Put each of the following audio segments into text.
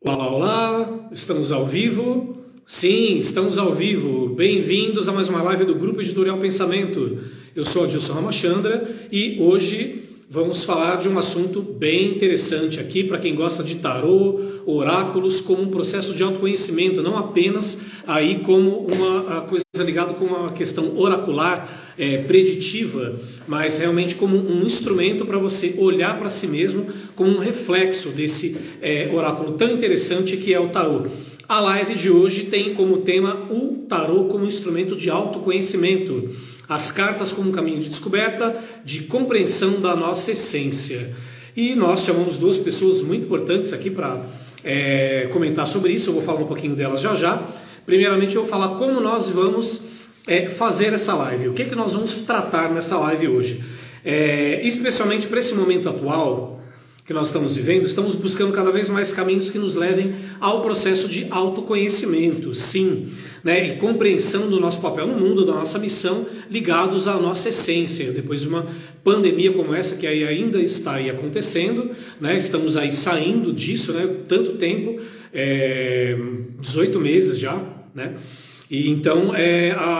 Olá, olá, estamos ao vivo? Sim, estamos ao vivo. Bem-vindos a mais uma live do Grupo Editorial Pensamento. Eu sou Adilson Ramachandra e hoje vamos falar de um assunto bem interessante aqui para quem gosta de tarô, oráculos, como um processo de autoconhecimento, não apenas aí como uma coisa ligada com uma questão oracular, preditiva, mas realmente como um instrumento para você olhar para si mesmo como um reflexo desse oráculo tão interessante que é o tarô. A live de hoje tem como tema o tarô como instrumento de autoconhecimento, as cartas como um caminho de descoberta, de compreensão da nossa essência. E nós chamamos duas pessoas muito importantes aqui para comentar sobre isso. Eu vou falar um pouquinho delas já já. Primeiramente eu vou falar como nós vamos fazer essa live. O que nós vamos tratar nessa live hoje? Especialmente para esse momento atual que nós estamos vivendo, estamos buscando cada vez mais caminhos que nos levem ao processo de autoconhecimento, sim, né, e compreensão do nosso papel no mundo, da nossa missão, ligados à nossa essência. Depois de uma pandemia como essa, que aí ainda está aí acontecendo, né, estamos aí saindo disso, né, tanto tempo, 18 meses já, né? E então,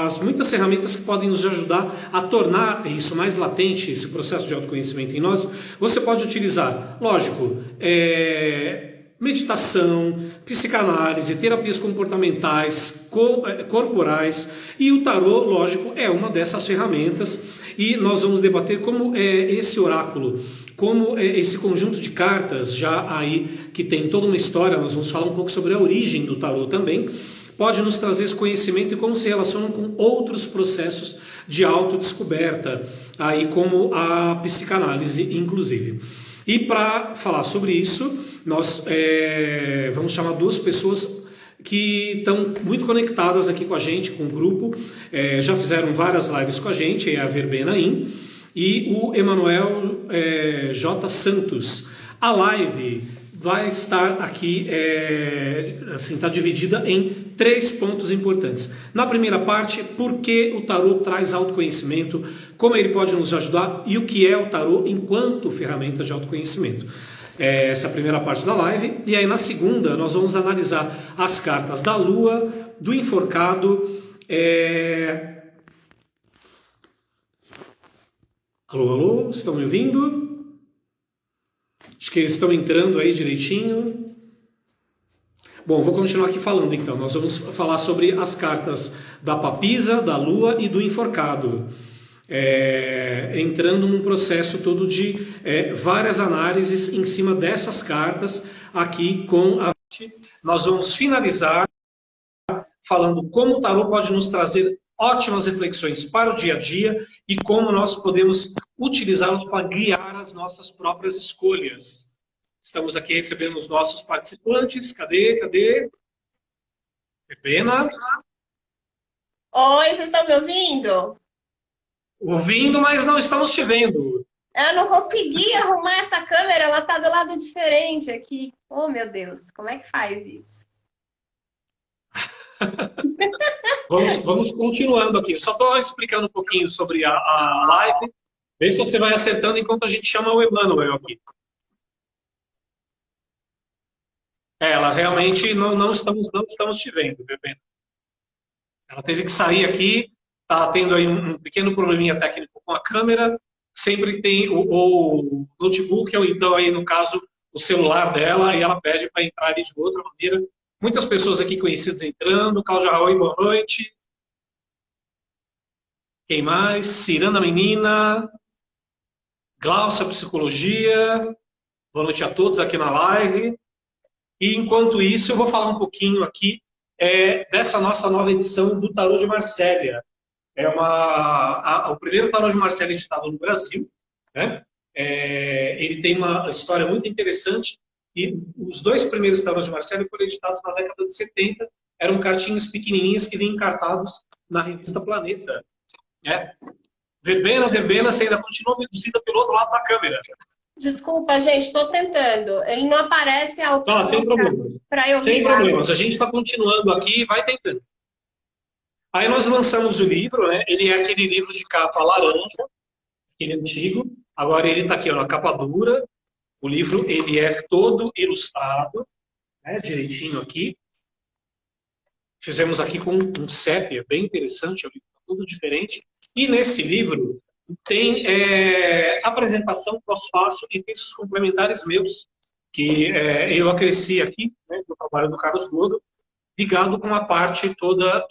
as muitas ferramentas que podem nos ajudar a tornar isso mais latente, esse processo de autoconhecimento em nós, você pode utilizar, lógico, meditação, psicanálise, terapias comportamentais, corporais, e o tarô, lógico, é uma dessas ferramentas, e nós vamos debater como esse oráculo, como esse conjunto de cartas, já aí que tem toda uma história, nós vamos falar um pouco sobre a origem do tarô também, pode nos trazer esse conhecimento e como se relacionam com outros processos de autodescoberta, aí como a psicanálise, inclusive. E para falar sobre isso, nós vamos chamar duas pessoas que estão muito conectadas aqui com a gente, com o grupo, já fizeram várias lives com a gente, é a Verbena In e o Emanuel J. Santos. A live vai estar aqui, assim, está dividida em 3 pontos importantes. Na primeira parte, por que o tarô traz autoconhecimento, como ele pode nos ajudar e o que é o tarô enquanto ferramenta de autoconhecimento. Essa é a primeira parte da live. E aí na segunda nós vamos analisar as cartas da Lua, do Enforcado. Alô, alô, estão me ouvindo? Acho que eles estão entrando aí direitinho. Bom, vou continuar aqui falando então. Nós vamos falar sobre as cartas da Papisa, da Lua e do Enforcado. Entrando num processo todo de várias análises em cima dessas cartas aqui com a... Nós vamos finalizar falando como o tarô pode nos trazer ótimas reflexões para o dia a dia e como nós podemos utilizá-los para guiar as nossas próprias escolhas. Estamos aqui recebendo os nossos participantes. Cadê? Pena. Oi, vocês estão me ouvindo? Ouvindo, mas não estamos te vendo. Eu não consegui arrumar essa câmera, ela tá do lado diferente aqui. Oh, meu Deus, como é que faz isso? Vamos continuando aqui. Só estou explicando um pouquinho sobre a live. Vê se você vai acertando enquanto a gente chama o Emanuel aqui. Ela realmente não estamos te vendo, bebê. Ela teve que sair aqui, está tendo aí um pequeno probleminha técnico com a câmera. Sempre tem o notebook, ou então aí no caso o celular dela, e ela pede para entrar ali de outra maneira. Muitas pessoas aqui conhecidas entrando. Cláudia Raul, boa noite. Quem mais? Ciranda Menina. Glaucia Psicologia. Boa noite a todos aqui na live. E enquanto isso, eu vou falar um pouquinho aqui dessa nossa nova edição do Tarô de Marsella. O primeiro Tarô de Marsella editado no Brasil, né? Ele tem uma história muito interessante. E os 2 primeiros tarôs de Marsella foram editados na década de 70. Eram cartinhas pequenininhas que vinham encartados na revista Planeta. Verbena, você ainda continua reduzida pelo outro lado da câmera. Desculpa, gente, estou tentando. Ele não aparece a opção Sem problemas. para eu Sem virar. problemas. A gente está continuando aqui e vai tentando. Aí nós lançamos o livro, né? Ele é aquele livro de capa laranja, aquele antigo. Agora ele está aqui, ó, na capa dura. O livro ele é todo ilustrado, né, direitinho aqui. Fizemos aqui com um sépia, bem interessante, é um livro tudo diferente. E nesse livro tem apresentação, pós-fácil e textos complementares meus, que eu acresci aqui, né, do trabalho do Carlos Godo, ligado com a parte toda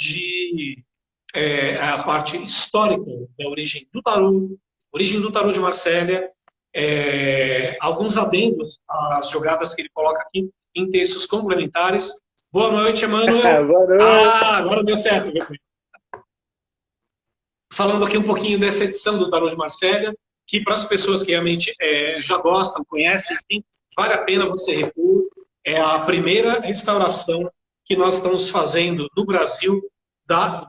a parte histórica da origem do tarô de Marselha, alguns adendos às jogadas que ele coloca aqui em textos complementares. Boa noite, Emanuel. Boa noite. Agora deu certo. Falando aqui um pouquinho dessa edição do Tarô de Marselha, que para as pessoas que realmente já gostam, conhecem, vale a pena você repor. É a primeira restauração que nós estamos fazendo no Brasil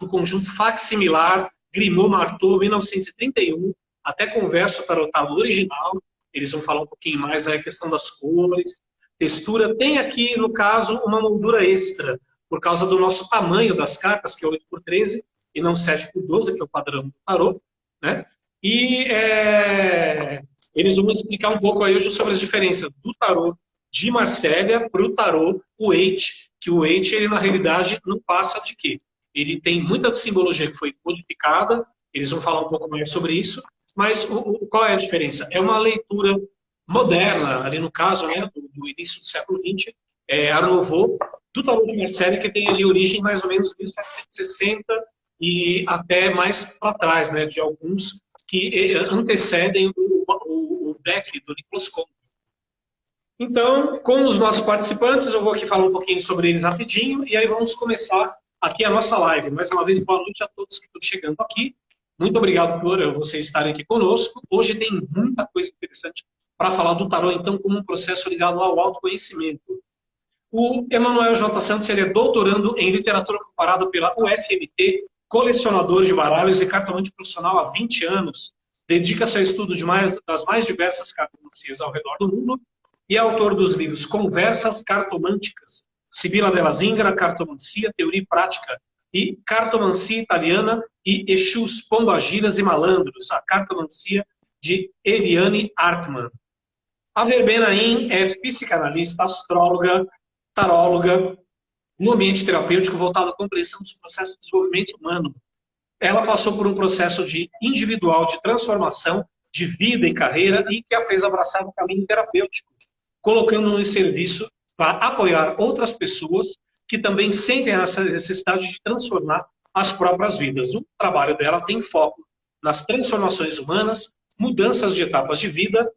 do conjunto facsimilar Grimaud-Marteau, 1931, até converso para o tarô original. Eles vão falar um pouquinho mais a questão das cores, textura. Tem aqui, no caso, uma moldura extra, por causa do nosso tamanho das cartas, que é 8x13, e não 7x12, que é o padrão do tarô, né? E eles vão explicar um pouco aí hoje sobre as diferenças do tarô de Marselha para o tarô Waite, que o Waite, ele na realidade não passa de quê? Ele tem muita simbologia que foi modificada, eles vão falar um pouco mais sobre isso, mas qual é a diferença? É uma leitura moderna, ali no caso, né, do início do século XX, Art Nouveau, do tarô de Marselha, que tem ali origem mais ou menos 1760 e até mais para trás, né, de alguns que antecedem o deck do Nicolas Conte. Então, com os nossos participantes, eu vou aqui falar um pouquinho sobre eles rapidinho, e aí vamos começar aqui a nossa live. Mais uma vez, boa noite a todos que estão chegando aqui. Muito obrigado por vocês estarem aqui conosco. Hoje tem muita coisa interessante para falar do tarô, então, como um processo ligado ao autoconhecimento. O Emanuel J. Santos, ele é doutorando em literatura comparada pela UFMT, colecionador de baralhos e cartomante profissional há 20 anos. Dedica-se ao estudo das mais diversas cartomancias ao redor do mundo e é autor dos livros Conversas Cartomânticas, Sibila della Zingara, Cartomancia, Teoria e Prática, e Cartomancia Italiana e Exus, Pombagiras e Malandros, a Cartomancia de Eliane Hartmann. A Verbenaim é psicanalista, astróloga, taróloga, no ambiente terapêutico voltado à compreensão dos processos de desenvolvimento humano. Ela passou por um processo individual de transformação de vida e carreira e que a fez abraçar o caminho terapêutico, colocando-no em serviço para apoiar outras pessoas que também sentem essa necessidade de transformar as próprias vidas. O trabalho dela tem foco nas transformações humanas, mudanças de etapas de vida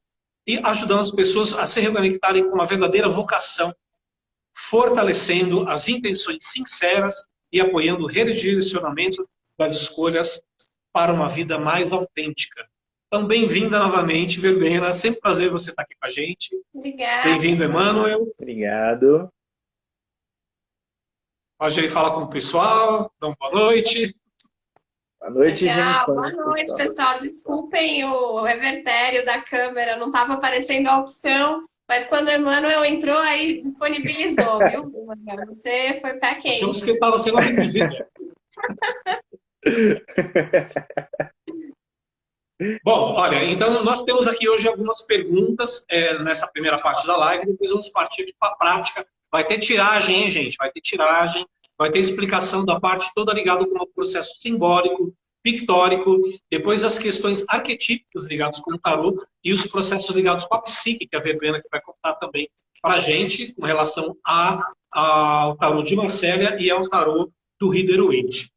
e ajudando as pessoas a se reconectarem com uma verdadeira vocação, fortalecendo as intenções sinceras e apoiando o redirecionamento das escolhas para uma vida mais autêntica. Então, bem-vinda novamente, Verbena. Sempre um prazer você estar aqui com a gente. Obrigada. Bem-vindo, Emanuel. Obrigado. Pode aí falar com o pessoal. Então, boa noite. Boa noite, Legal. gente. Boa noite, pessoal. Desculpem o revertério da câmera, não estava aparecendo a opção, mas quando o Emanuel entrou, aí disponibilizou, viu? Você foi pé quente. Achamos que estava sendo abduzida. Bom, olha, então nós temos aqui hoje algumas perguntas nessa primeira parte da live, depois vamos partir aqui para a prática. Vai ter tiragem, hein, gente? Vai ter tiragem, vai ter explicação da parte toda ligada com o processo simbólico, pictórico, depois as questões arquetípicas ligadas com o tarô e os processos ligados com a psique, que é a Verbena que vai contar também para a gente, com relação ao tarô de Marselha e ao tarô do Rider-Waite.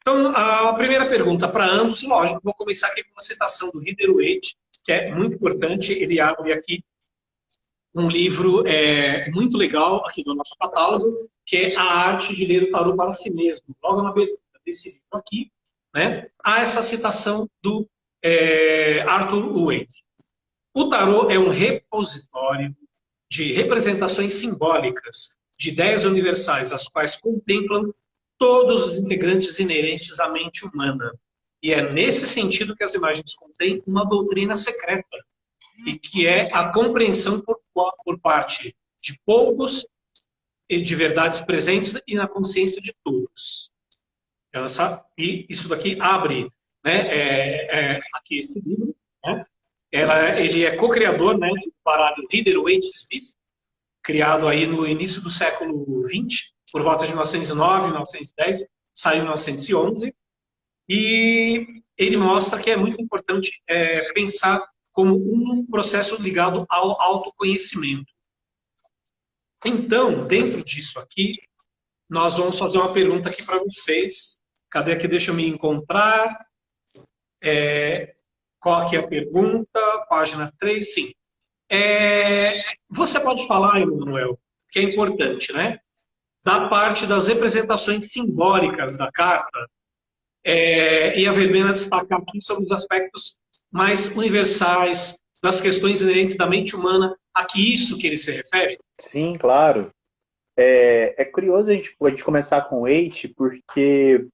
Então, a primeira pergunta para ambos, lógico, vou começar aqui com uma citação do Rider-Waite, que é muito importante. Ele abre aqui um livro muito legal aqui do nosso catálogo, que é A Arte de Ler o Tarô para Si Mesmo. Logo na abertura desse livro aqui, né, há essa citação do Arthur Waite. O tarô é um repositório de representações simbólicas, de ideias universais, as quais contemplam todos os integrantes inerentes à mente humana. E é nesse sentido que as imagens contêm uma doutrina secreta, e que é a compreensão por parte de poucos e de verdades presentes e na consciência de todos. E isso daqui abre, né, aqui esse livro, né? Ele é co-criador, né, do baralho Rider-Waite Smith, criado aí no início do século XX, por volta de 1909, 1910, saiu em 1911, e ele mostra que é muito importante pensar como um processo ligado ao autoconhecimento. Então, dentro disso aqui, nós vamos fazer uma pergunta aqui para vocês. Cadê aqui? Deixa eu me encontrar. Qual aqui é a pergunta? Página 3, sim. Você pode falar, Emanuel, que é importante, né? Da parte das representações simbólicas da carta, e a Verbena destacar aqui sobre os aspectos mais universais, das questões inerentes da mente humana, a que isso que ele se refere? Sim, claro. É curioso a gente começar com o Waite, porque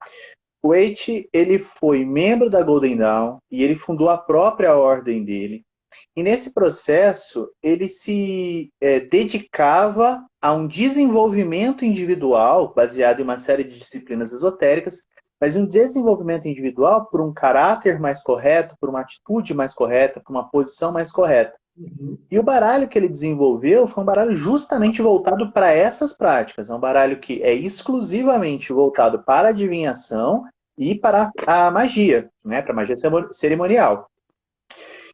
o Waite, ele foi membro da Golden Dawn e ele fundou a própria ordem dele. E nesse processo, ele se dedicava a um desenvolvimento individual, baseado em uma série de disciplinas esotéricas, mas um desenvolvimento individual por um caráter mais correto, por uma atitude mais correta, por uma posição mais correta. E o baralho que ele desenvolveu foi um baralho justamente voltado para essas práticas. É um baralho que é exclusivamente voltado para a adivinhação e para a magia, né? Para a magia cerimonial.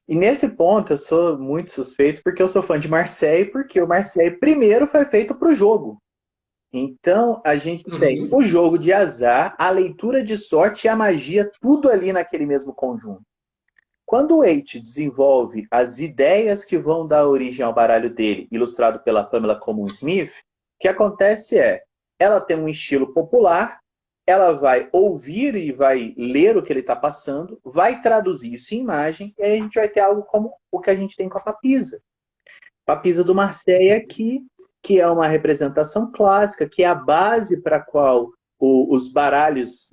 E nesse ponto eu sou muito suspeito porque eu sou fã de Marseille, porque o Marseille primeiro foi feito para o jogo. Então a gente tem o jogo de azar, a leitura de sorte e a magia, tudo ali naquele mesmo conjunto. Quando o Waite desenvolve as ideias que vão dar origem ao baralho dele, ilustrado pela Pamela Common Smith, o que acontece ela tem um estilo popular, ela vai ouvir e vai ler o que ele está passando, vai traduzir isso em imagem, e aí a gente vai ter algo como o que a gente tem com a papisa. Papisa do Marseille aqui, que é uma representação clássica, que é a base para a qual os baralhos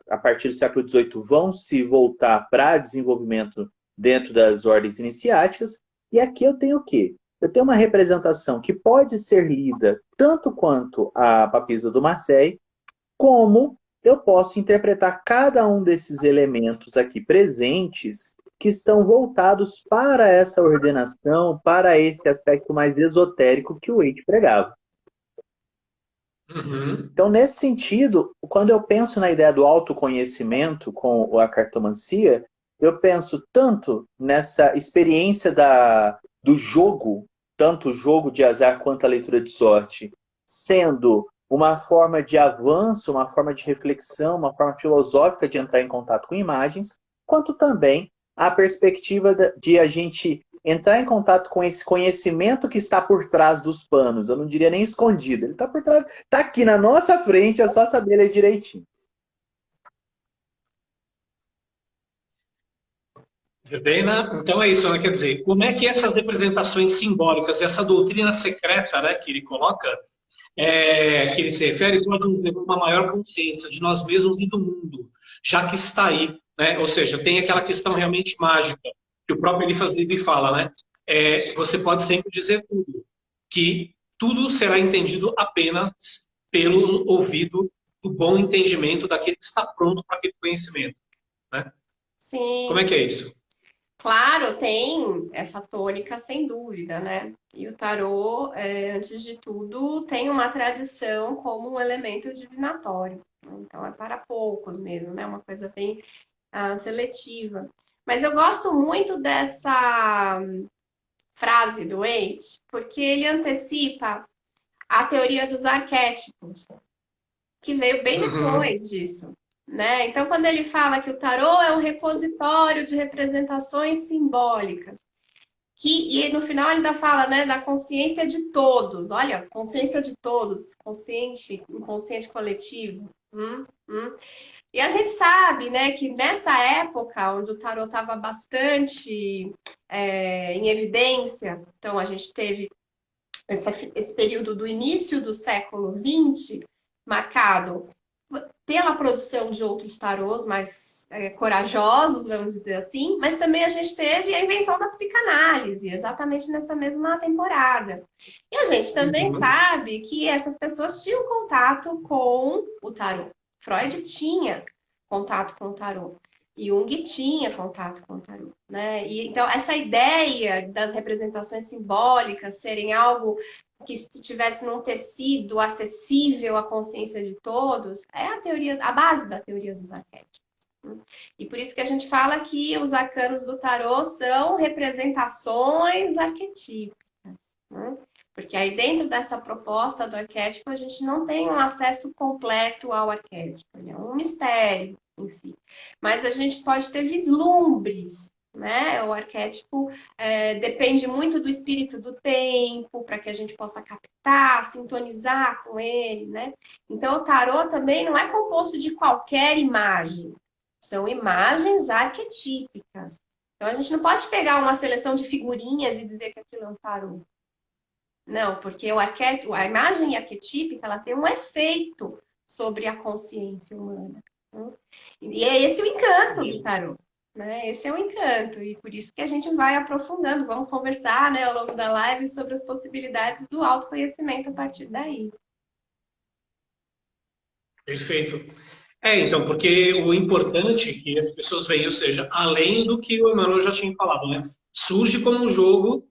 a partir do século XVIII vão se voltar para desenvolvimento dentro das ordens iniciáticas. E aqui eu tenho o quê? Eu tenho uma representação que pode ser lida tanto quanto a papisa do Marseille, como eu posso interpretar cada um desses elementos aqui presentes que estão voltados para essa ordenação, para esse aspecto mais esotérico que o Waite pregava. Então, nesse sentido, quando eu penso na ideia do autoconhecimento com a cartomancia, eu penso tanto nessa experiência do jogo, tanto o jogo de azar quanto a leitura de sorte, sendo uma forma de avanço, uma forma de reflexão, uma forma filosófica de entrar em contato com imagens, quanto também a perspectiva de a gente entrar em contato com esse conhecimento que está por trás dos panos. Eu não diria nem escondido. Ele está por trás, está aqui na nossa frente, é só saber ler direitinho. Verbena, então é isso, né? Quer dizer, como é que essas representações simbólicas, essa doutrina secreta, né, que ele coloca, que ele se refere, pode nos levar a uma maior consciência de nós mesmos e do mundo, já que está aí, né? Ou seja, tem aquela questão realmente mágica, que o próprio Eliphas Levi fala, né? Você pode sempre dizer tudo, que tudo será entendido apenas pelo ouvido do bom entendimento daquele que está pronto para aquele conhecimento, né? Sim. Como é que é isso? Claro, tem essa tônica, sem dúvida, né? E o tarô, antes de tudo, tem uma tradição como um elemento divinatório. Então, é para poucos mesmo, né? Uma coisa bem seletiva. Mas eu gosto muito dessa frase do Waite, porque ele antecipa a teoria dos arquétipos, que veio bem depois disso. Né? Então, quando ele fala que o tarô é um repositório de representações simbólicas, e no final ele ainda fala, né, da consciência de todos. Olha, consciência de todos, consciente, inconsciente coletivo. E a gente sabe, né, que nessa época, onde o tarô estava bastante em evidência, então a gente teve esse período do início do século XX marcado pela produção de outros tarôs mais corajosos, vamos dizer assim, mas também a gente teve a invenção da psicanálise, exatamente nessa mesma temporada. E a gente também sabe que essas pessoas tinham contato com o tarô. Freud tinha contato com o tarô. Jung tinha contato com o tarô, né? E, então, essa ideia das representações simbólicas serem algo que estivesse num tecido acessível à consciência de todos, é a base da teoria dos arquétipos. E por isso que a gente fala que os arcanos do tarô são representações arquetípicas, né? Porque aí dentro dessa proposta do arquétipo a gente não tem um acesso completo ao arquétipo, é um mistério em si. Mas a gente pode ter vislumbres, né? O arquétipo depende muito do espírito do tempo, para que a gente possa captar, sintonizar com ele, né? Então o tarô também não é composto de qualquer imagem. São imagens arquetípicas. Então, a gente não pode pegar uma seleção de figurinhas e dizer que aquilo é um tarô. Não, porque a imagem arquetípica ela tem um efeito sobre a consciência humana. Né? E é esse o encanto do tarô. Né? Esse é o encanto. E por isso que a gente vai aprofundando. Vamos conversar, né, ao longo da live sobre as possibilidades do autoconhecimento a partir daí. Perfeito. Então, porque o importante que as pessoas veem, ou seja, além do que o Emmanuel já tinha falado, né? Surge como um jogo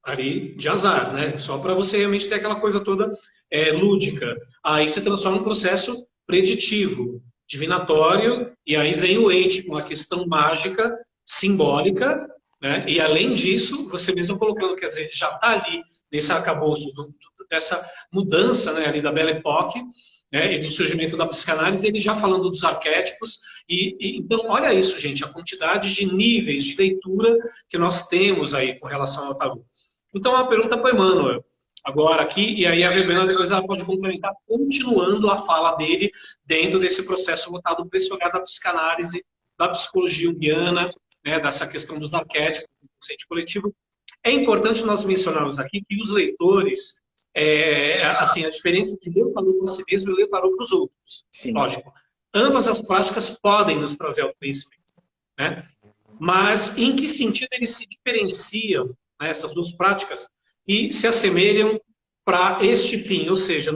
ali de azar, né? Só para você realmente ter aquela coisa toda lúdica. Aí se transforma num processo preditivo, divinatório, e aí vem o ente com a questão mágica, simbólica, né? E além disso, você mesmo colocando, quer dizer, já está ali nesse arcabouço dessa mudança, né, ali da Belle Époque, né, e do surgimento da psicanálise, ele já falando dos arquétipos. Então, olha isso, gente, a quantidade de níveis de leitura que nós temos aí com relação ao tarô. Então, a pergunta para o Emmanuel, agora aqui, e aí a Verena depois ela pode complementar, continuando a fala dele dentro desse processo voltado para esse olhar da psicanálise, da psicologia junguiana, né, dessa questão dos arquétipos, do consciente coletivo. É importante nós mencionarmos aqui que os leitores, assim, a diferença de ler o tarô para si mesmo e ler o tarô para os outros. Sim. Lógico. Ambas as práticas podem nos trazer autoconhecimento, né? Mas em que sentido eles se diferenciam, né, essas duas práticas, e se assemelham para este fim, ou seja,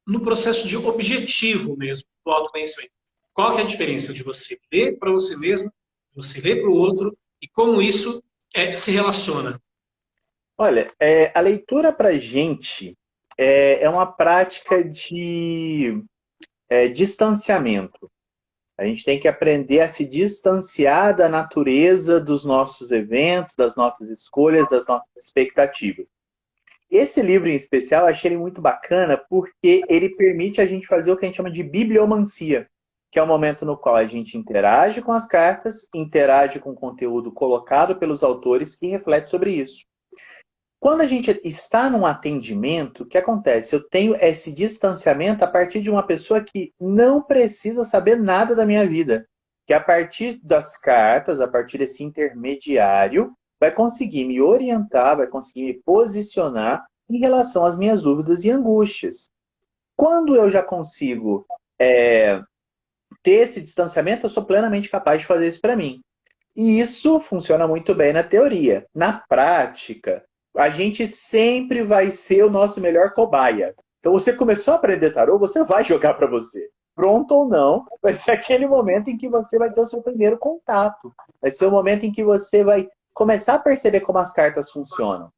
no processo de objetivo mesmo do autoconhecimento. Qual que é a diferença de você ler para você mesmo, de você ler para o outro, e como isso se relaciona? Olha, a leitura para a gente é uma prática de distanciamento. A gente tem que aprender a se distanciar da natureza dos nossos eventos, das nossas escolhas, das nossas expectativas. Esse livro em especial, eu achei ele muito bacana porque ele permite a gente fazer o que a gente chama de bibliomancia, que é o momento no qual a gente interage com as cartas, interage com o conteúdo colocado pelos autores e reflete sobre isso. Quando a gente está num atendimento, o que acontece? Eu tenho esse distanciamento a partir de uma pessoa que não precisa saber nada da minha vida. Que a partir das cartas, a partir desse intermediário, vai conseguir me orientar, vai conseguir me posicionar em relação às minhas dúvidas e angústias. Quando eu já consigo ter esse distanciamento, eu sou plenamente capaz de fazer isso para mim. E isso funciona muito bem na teoria. Na prática, a gente sempre vai ser o nosso melhor cobaia. Então, você começou a aprender tarô, você vai jogar para você. Pronto ou não, vai ser aquele momento em que você vai ter o seu primeiro contato. Vai ser o momento em que você vai começar a perceber como as cartas funcionam.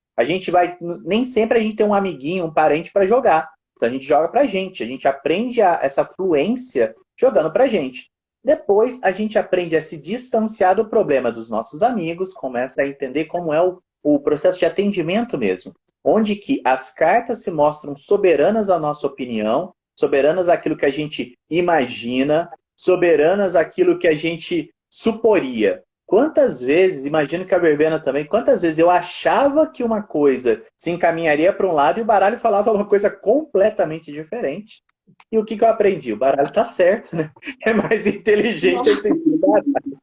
Nem sempre a gente tem um amiguinho, um parente para jogar. Então, a gente joga pra gente. A gente aprende essa fluência jogando pra gente. Depois, a gente aprende a se distanciar do problema dos nossos amigos, começa a entender como é o processo de atendimento mesmo, onde que as cartas se mostram soberanas à nossa opinião, soberanas àquilo que a gente imagina, soberanas àquilo que a gente suporia. Quantas vezes, imagino que a Verbena também, quantas vezes eu achava que uma coisa se encaminharia para um lado e o baralho falava uma coisa completamente diferente. E o que eu aprendi? O baralho tá certo, né? É mais inteligente assim que o baralho.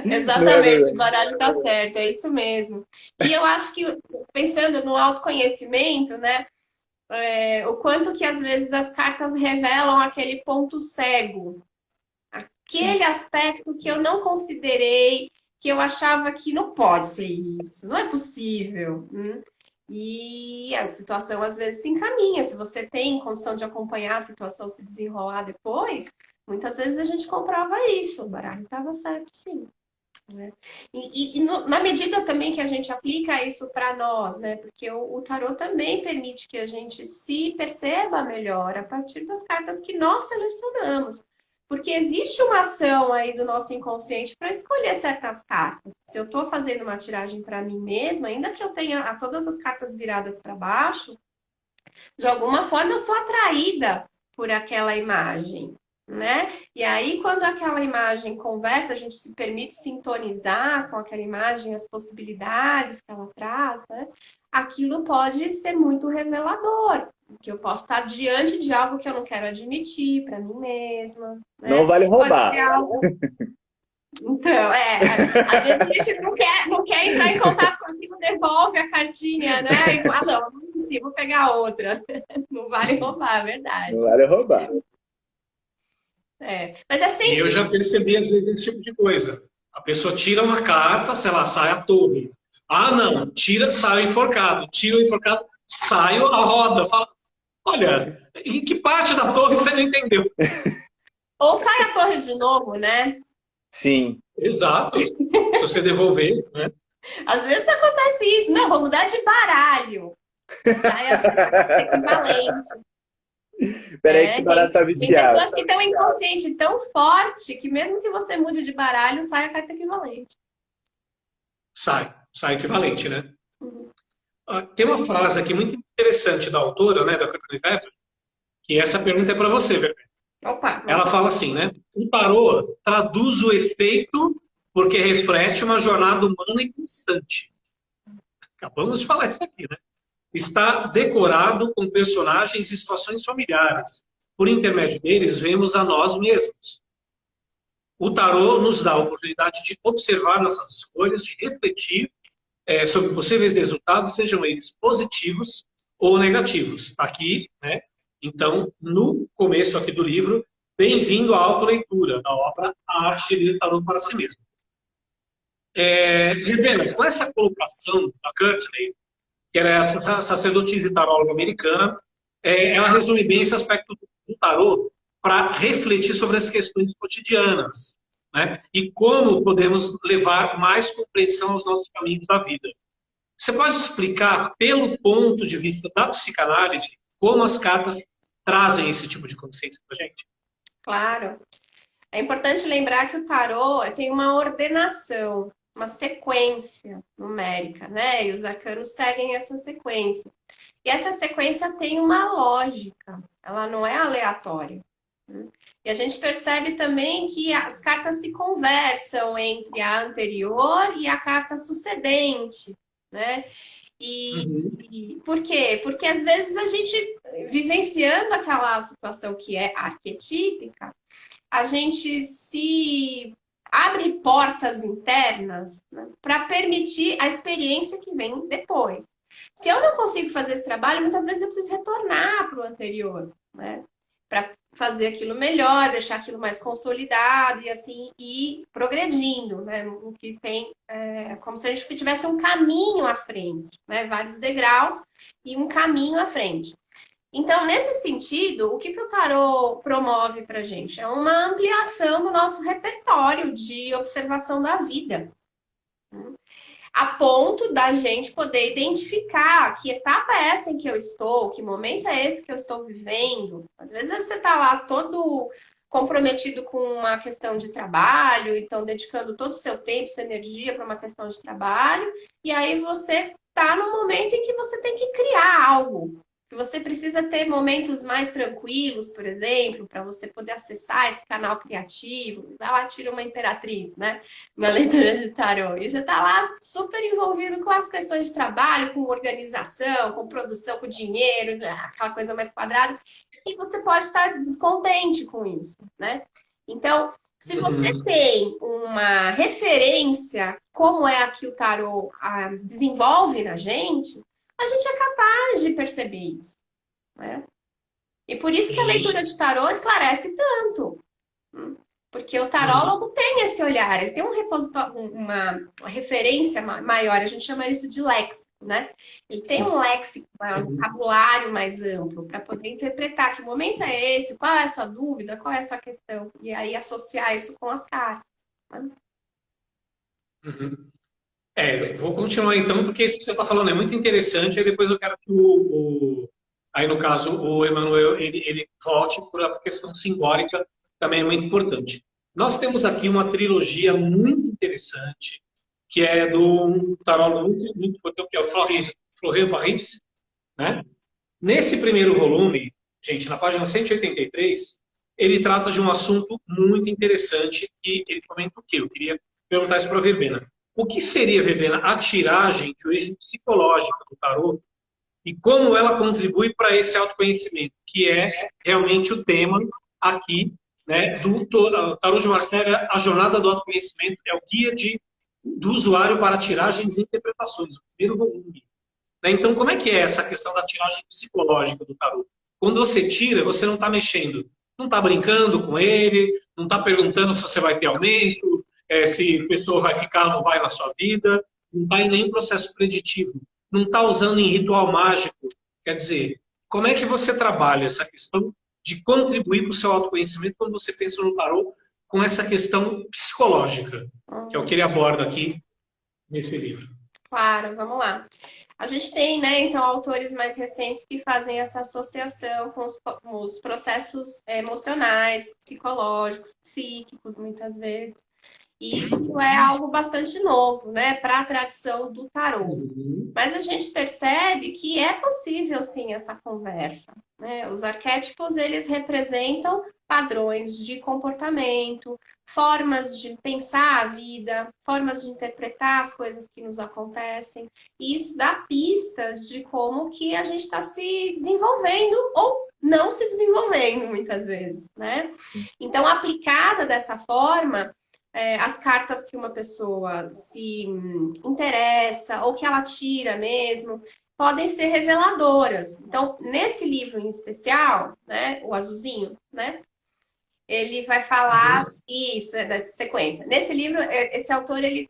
Exatamente, o baralho tá certo, é isso mesmo. E eu acho que, pensando no autoconhecimento, né, o quanto que às vezes as cartas revelam aquele ponto cego, aquele aspecto que eu não considerei, que eu achava que não pode ser isso, não é possível. E a situação às vezes se encaminha. Se você tem condição de acompanhar a situação se desenrolar depois, muitas vezes a gente comprova isso. O baralho estava certo, sim. né? Na medida também que a gente aplica isso para nós, né? Porque o tarô também permite que a gente se perceba melhor a partir das cartas que nós selecionamos. Porque existe uma ação aí do nosso inconsciente para escolher certas cartas. Se eu estou fazendo uma tiragem para mim mesma, ainda que eu tenha todas as cartas viradas para baixo, de alguma forma eu sou atraída por aquela imagem, né? E aí, quando aquela imagem conversa, a gente se permite sintonizar com aquela imagem, as possibilidades que ela traz, né? Aquilo pode ser muito revelador, porque eu posso estar diante de algo que eu não quero admitir para mim mesma, né? Não vale Pode roubar. ser algo. Então, às vezes a gente não quer entrar em contato com aquilo, devolve a cartinha, né? E fala, não consigo, vou pegar outra. Não vale roubar, é verdade. Não vale roubar. Mas é sempre... E eu já percebi, às vezes, esse tipo de coisa. A pessoa tira uma carta, sei lá, sai a torre. Ah, não, sai o enforcado. Tira o enforcado, sai a roda. Fala, olha, em que parte da torre você não entendeu? Ou sai a torre de novo, né? Sim. Exato. Se você devolver, né? Às vezes acontece isso. Não, vou mudar de baralho. Sai a carta equivalente. Peraí que esse baralho tá Tem viciado. pessoas que têm um inconsciente tão forte que mesmo que você mude de baralho, sai a carta equivalente. Sai equivalente, né? Tem uma frase aqui muito interessante da autora, né, da Carta Universo, que essa pergunta é para você, Vermelho. Opa! Ela fala assim, né? O tarô traduz o efeito porque reflete uma jornada humana e constante. Acabamos de falar isso aqui, né? Está decorado com personagens e situações familiares. Por intermédio deles, vemos a nós mesmos. O tarô nos dá a oportunidade de observar nossas escolhas, de refletir sobre possíveis resultados, sejam eles positivos ou negativos. Está aqui, né? Então, no começo aqui do livro, bem-vindo à autoleitura da obra A Arte de Ler Tarô para Si Mesmo. Rebena, com essa colocação da Courtney, que era essa sacerdotisa e taróloga americana, ela resume bem esse aspecto do tarô para refletir sobre as questões cotidianas, né? E como podemos levar mais compreensão aos nossos caminhos da vida. Você pode explicar, pelo ponto de vista da psicanálise, como as cartas trazem esse tipo de consciência para a gente? Claro. É importante lembrar que o tarô tem uma ordenação, uma sequência numérica, né? E os arcanos seguem essa sequência. E essa sequência tem uma lógica, ela não é aleatória. E a gente percebe também que as cartas se conversam entre a anterior e a carta sucedente, né? E por quê? Porque às vezes a gente, vivenciando aquela situação que é arquetípica, a gente se abre portas internas, né, para permitir a experiência que vem depois. Se eu não consigo fazer esse trabalho, muitas vezes eu preciso retornar para o anterior, né? Para fazer aquilo melhor, deixar aquilo mais consolidado e assim ir progredindo, né? O que tem como se a gente tivesse um caminho à frente, né? Vários degraus e um caminho à frente. Então, nesse sentido, o que o tarô promove para a gente? É uma ampliação do nosso repertório de observação da vida. A ponto da gente poder identificar que etapa é essa em que eu estou, que momento é esse que eu estou vivendo. Às vezes você está lá todo comprometido com uma questão de trabalho, então dedicando todo o seu tempo, sua energia para uma questão de trabalho, e aí você está no momento em que você tem que criar algo. Que você precisa ter momentos mais tranquilos, por exemplo, para você poder acessar esse canal criativo. Vai lá, tira uma imperatriz, né? Na leitura de tarô. E você está lá super envolvido com as questões de trabalho, com organização, com produção, com dinheiro, aquela coisa mais quadrada. E você pode estar descontente com isso, né? Então, se você tem uma referência, como é a que o tarô desenvolve na gente, a gente é capaz de perceber isso, né? E por isso que a leitura de tarô esclarece tanto. Porque o tarólogo tem esse olhar, ele tem um repositório, uma referência maior, a gente chama isso de léxico, né? Ele tem um léxico, um vocabulário mais amplo para poder interpretar que momento é esse, qual é a sua dúvida, qual é a sua questão, e aí associar isso com as cartas, né? Uhum. Eu vou continuar então, porque isso que você está falando é muito interessante, e depois eu quero que aí no caso, o Emanuel, ele volte para a questão simbólica, também é muito importante. Nós temos aqui uma trilogia muito interessante, que é do tarot muito importante, que é o Florent Paris, né? Nesse primeiro volume, gente, na página 183, ele trata de um assunto muito interessante e ele comenta o quê? Eu queria perguntar isso para a Verbena. O que seria, Verbena, a tiragem de origem psicológica do tarô e como ela contribui para esse autoconhecimento, que é realmente o tema aqui, né, do Tarô de Marcelo, a jornada do autoconhecimento, é o guia do usuário para tiragens e interpretações, o primeiro volume. Né? Então, como é que é essa questão da tiragem psicológica do tarô? Quando você tira, você não está mexendo, não está brincando com ele, não está perguntando se você vai ter aumento, se a pessoa vai ficar ou não vai na sua vida, não está em nenhum processo preditivo, não está usando em ritual mágico. Quer dizer, como é que você trabalha essa questão de contribuir para o seu autoconhecimento quando você pensa no tarô com essa questão psicológica, que é o que ele aborda aqui nesse livro? Claro, vamos lá. A gente tem, né, então, autores mais recentes que fazem essa associação com os processos emocionais, psicológicos, psíquicos, muitas vezes. E isso é algo bastante novo, né, para a tradição do tarô. Mas a gente percebe que é possível, sim, essa conversa, né? Os arquétipos, eles representam padrões de comportamento, formas de pensar a vida, formas de interpretar as coisas que nos acontecem. E isso dá pistas de como que a gente está se desenvolvendo ou não se desenvolvendo, muitas vezes, né? Então, aplicada dessa forma, as cartas que uma pessoa se interessa ou que ela tira mesmo, podem ser reveladoras. Então, nesse livro em especial, né, o azulzinho, né, ele vai falar isso, dessa sequência. Nesse livro, esse autor ele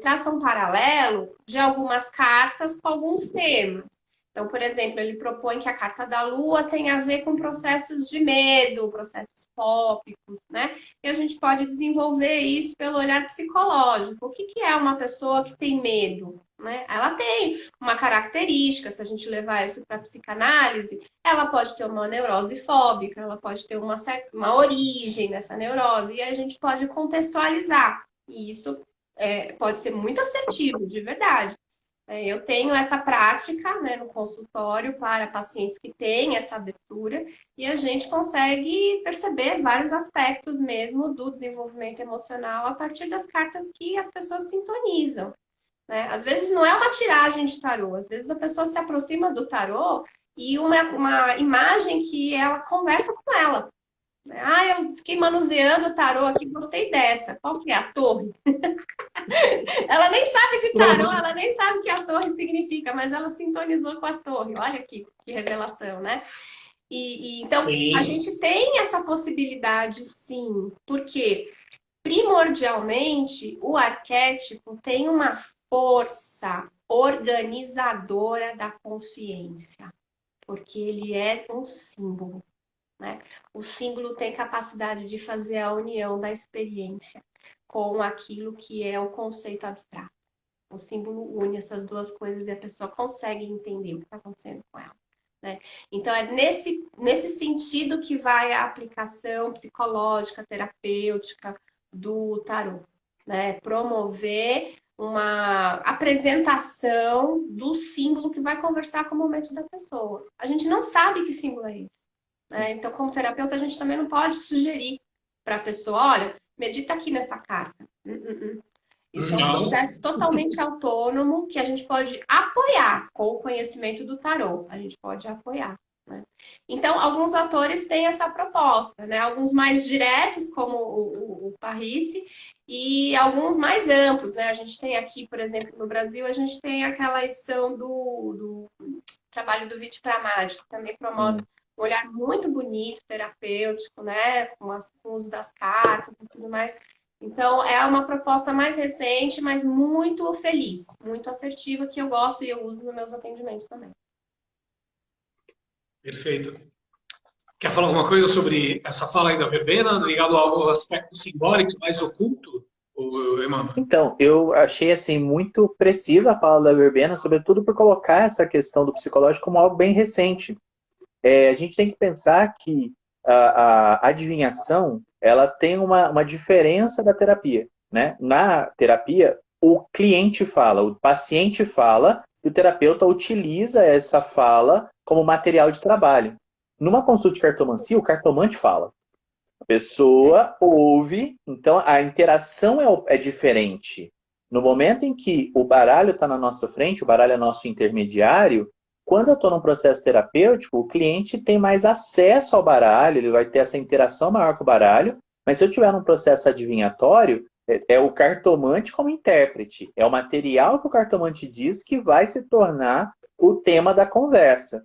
traça um paralelo de algumas cartas com alguns temas. Então, por exemplo, ele propõe que a carta da Lua tem a ver com processos de medo, processos fóbicos, né? E a gente pode desenvolver isso pelo olhar psicológico. O que é uma pessoa que tem medo? Né? Ela tem uma característica, se a gente levar isso para a psicanálise, ela pode ter uma neurose fóbica, ela pode ter uma origem nessa neurose, e a gente pode contextualizar. E isso pode ser muito assertivo, de verdade. Eu tenho essa prática, né, no consultório para pacientes que têm essa abertura e a gente consegue perceber vários aspectos mesmo do desenvolvimento emocional a partir das cartas que as pessoas sintonizam. Né? Às vezes não é uma tiragem de tarô, às vezes a pessoa se aproxima do tarô e uma imagem que ela conversa com ela. Eu fiquei manuseando o tarô aqui, gostei dessa. Qual que é? A torre. Ela nem sabe de tarô, ela nem sabe o que a torre significa, mas ela sintonizou com a torre. Olha aqui, que revelação, né? Então, sim, a gente tem essa possibilidade, sim, porque primordialmente o arquétipo tem uma força organizadora da consciência, porque ele é um símbolo, né? O símbolo tem capacidade de fazer a união da experiência com aquilo que é o conceito abstrato. O símbolo une essas duas coisas e a pessoa consegue entender o que está acontecendo com ela. Né? Então, é nesse sentido que vai a aplicação psicológica, terapêutica do tarô. Né? Promover uma apresentação do símbolo que vai conversar com o momento da pessoa. A gente não sabe que símbolo é esse. Né? Então, como terapeuta, a gente também não pode sugerir para a pessoa, olha, medita aqui nessa carta. Isso é um processo totalmente autônomo que a gente pode apoiar com o conhecimento do tarô. A gente pode apoiar. Né? Então, alguns autores têm essa proposta, né? Alguns mais diretos, como o Parisse, e alguns mais amplos. Né? A gente tem aqui, por exemplo, no Brasil, a gente tem aquela edição do trabalho do Vídeo para Mágica, que também promove um olhar muito bonito, terapêutico, né? Com o uso das cartas e tudo mais. Então, é uma proposta mais recente, mas muito feliz, muito assertiva, que eu gosto e eu uso nos meus atendimentos também. Perfeito. Quer falar alguma coisa sobre essa fala aí da verbena, ligado ao aspecto simbólico mais oculto, o Emmanuel? Então, eu achei assim muito precisa a fala da Verbena, sobretudo por colocar essa questão do psicológico como algo bem recente. A gente tem que pensar que a adivinhação ela tem uma diferença da terapia, né? Na terapia, o cliente fala, o paciente fala, e o terapeuta utiliza essa fala como material de trabalho. Numa consulta de cartomancia, o cartomante fala. A pessoa ouve, então a interação é diferente. No momento em que o baralho está na nossa frente, o baralho é nosso intermediário, quando eu estou num processo terapêutico, o cliente tem mais acesso ao baralho, ele vai ter essa interação maior com o baralho, mas se eu estiver num processo adivinhatório, é o cartomante como intérprete. É o material que o cartomante diz que vai se tornar o tema da conversa.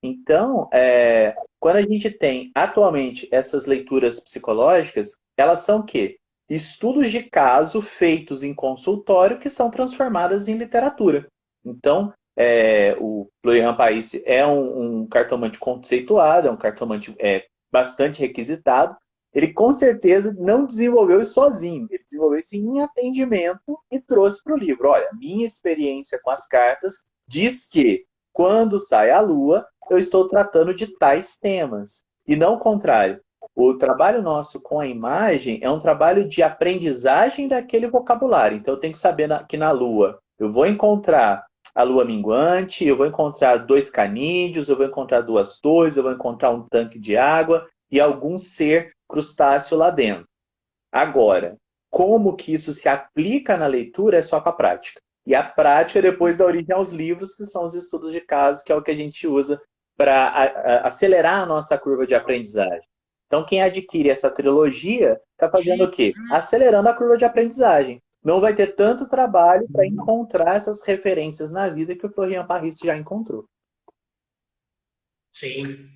Então, quando a gente tem atualmente essas leituras psicológicas, elas são o quê? Estudos de caso feitos em consultório que são transformadas em literatura. Então, o Florian Pais é um cartomante conceituado, é um cartomante bastante requisitado. Ele com certeza não desenvolveu isso sozinho, ele desenvolveu isso em atendimento e trouxe para o livro. Olha, minha experiência com as cartas diz que quando sai a lua, eu estou tratando de tais temas. E não o contrário. O trabalho nosso com a imagem é um trabalho de aprendizagem daquele vocabulário. Então eu tenho que saber que na lua eu vou encontrar a lua minguante, eu vou encontrar 2 canídeos, eu vou encontrar 2 torres, eu vou encontrar um tanque de água e algum ser crustáceo lá dentro. Agora, como que isso se aplica na leitura é só com a prática. E a prática depois dá origem aos livros, que são os estudos de casos, que é o que a gente usa para acelerar a nossa curva de aprendizagem. Então, quem adquire essa trilogia está fazendo o quê? Acelerando a curva de aprendizagem. Não vai ter tanto trabalho para encontrar essas referências na vida que o Florian Pais já encontrou. Sim.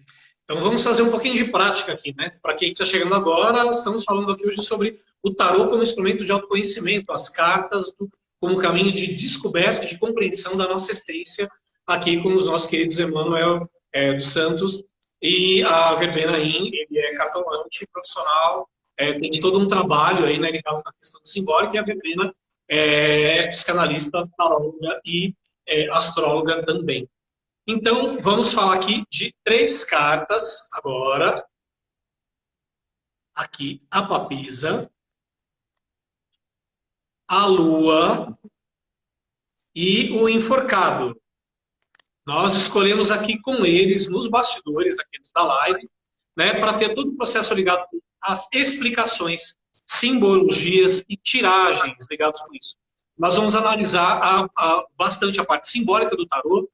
Então vamos fazer um pouquinho de prática aqui, né? Para quem está chegando agora, estamos falando aqui hoje sobre o tarô como instrumento de autoconhecimento, as cartas como caminho de descoberta e de compreensão da nossa essência, aqui com os nossos queridos Emmanuel dos Santos e a Verbena In. Ele é cartomante profissional, tem todo um trabalho aí, né, ligado na questão simbólica, e a Verbena é psicanalista, taróloga e astróloga também. Então, vamos falar aqui de 3 cartas agora. Aqui, a papisa, a lua e o enforcado. Nós escolhemos aqui com eles, nos bastidores, aqueles da live, né, para ter todo o processo ligado com as explicações, simbologias e tiragens ligados com isso. Nós vamos analisar bastante a parte simbólica do tarô,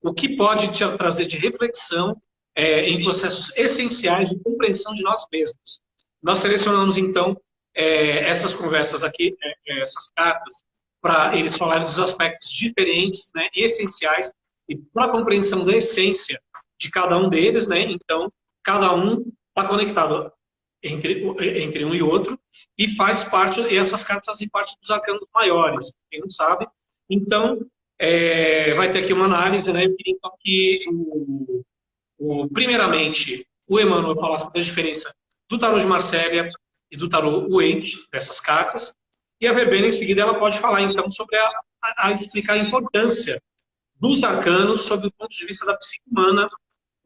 o que pode te trazer de reflexão em processos essenciais de compreensão de nós mesmos. Nós selecionamos, então, essas conversas aqui, essas cartas, para eles falarem dos aspectos diferentes, né, essenciais, e para a compreensão da essência de cada um deles, né, então, cada um está conectado entre um e outro, e faz parte, e essas cartas fazem parte dos arcanos maiores, quem não sabe. Então, vai ter aqui uma análise, né? Eu queria então que, primeiramente, o Emmanuel falasse da diferença do tarô de Marsella e do tarô Waite, dessas cartas, e a Verbena, em seguida, ela pode falar, então, sobre explicar a importância dos arcanos sob o ponto de vista da psique humana,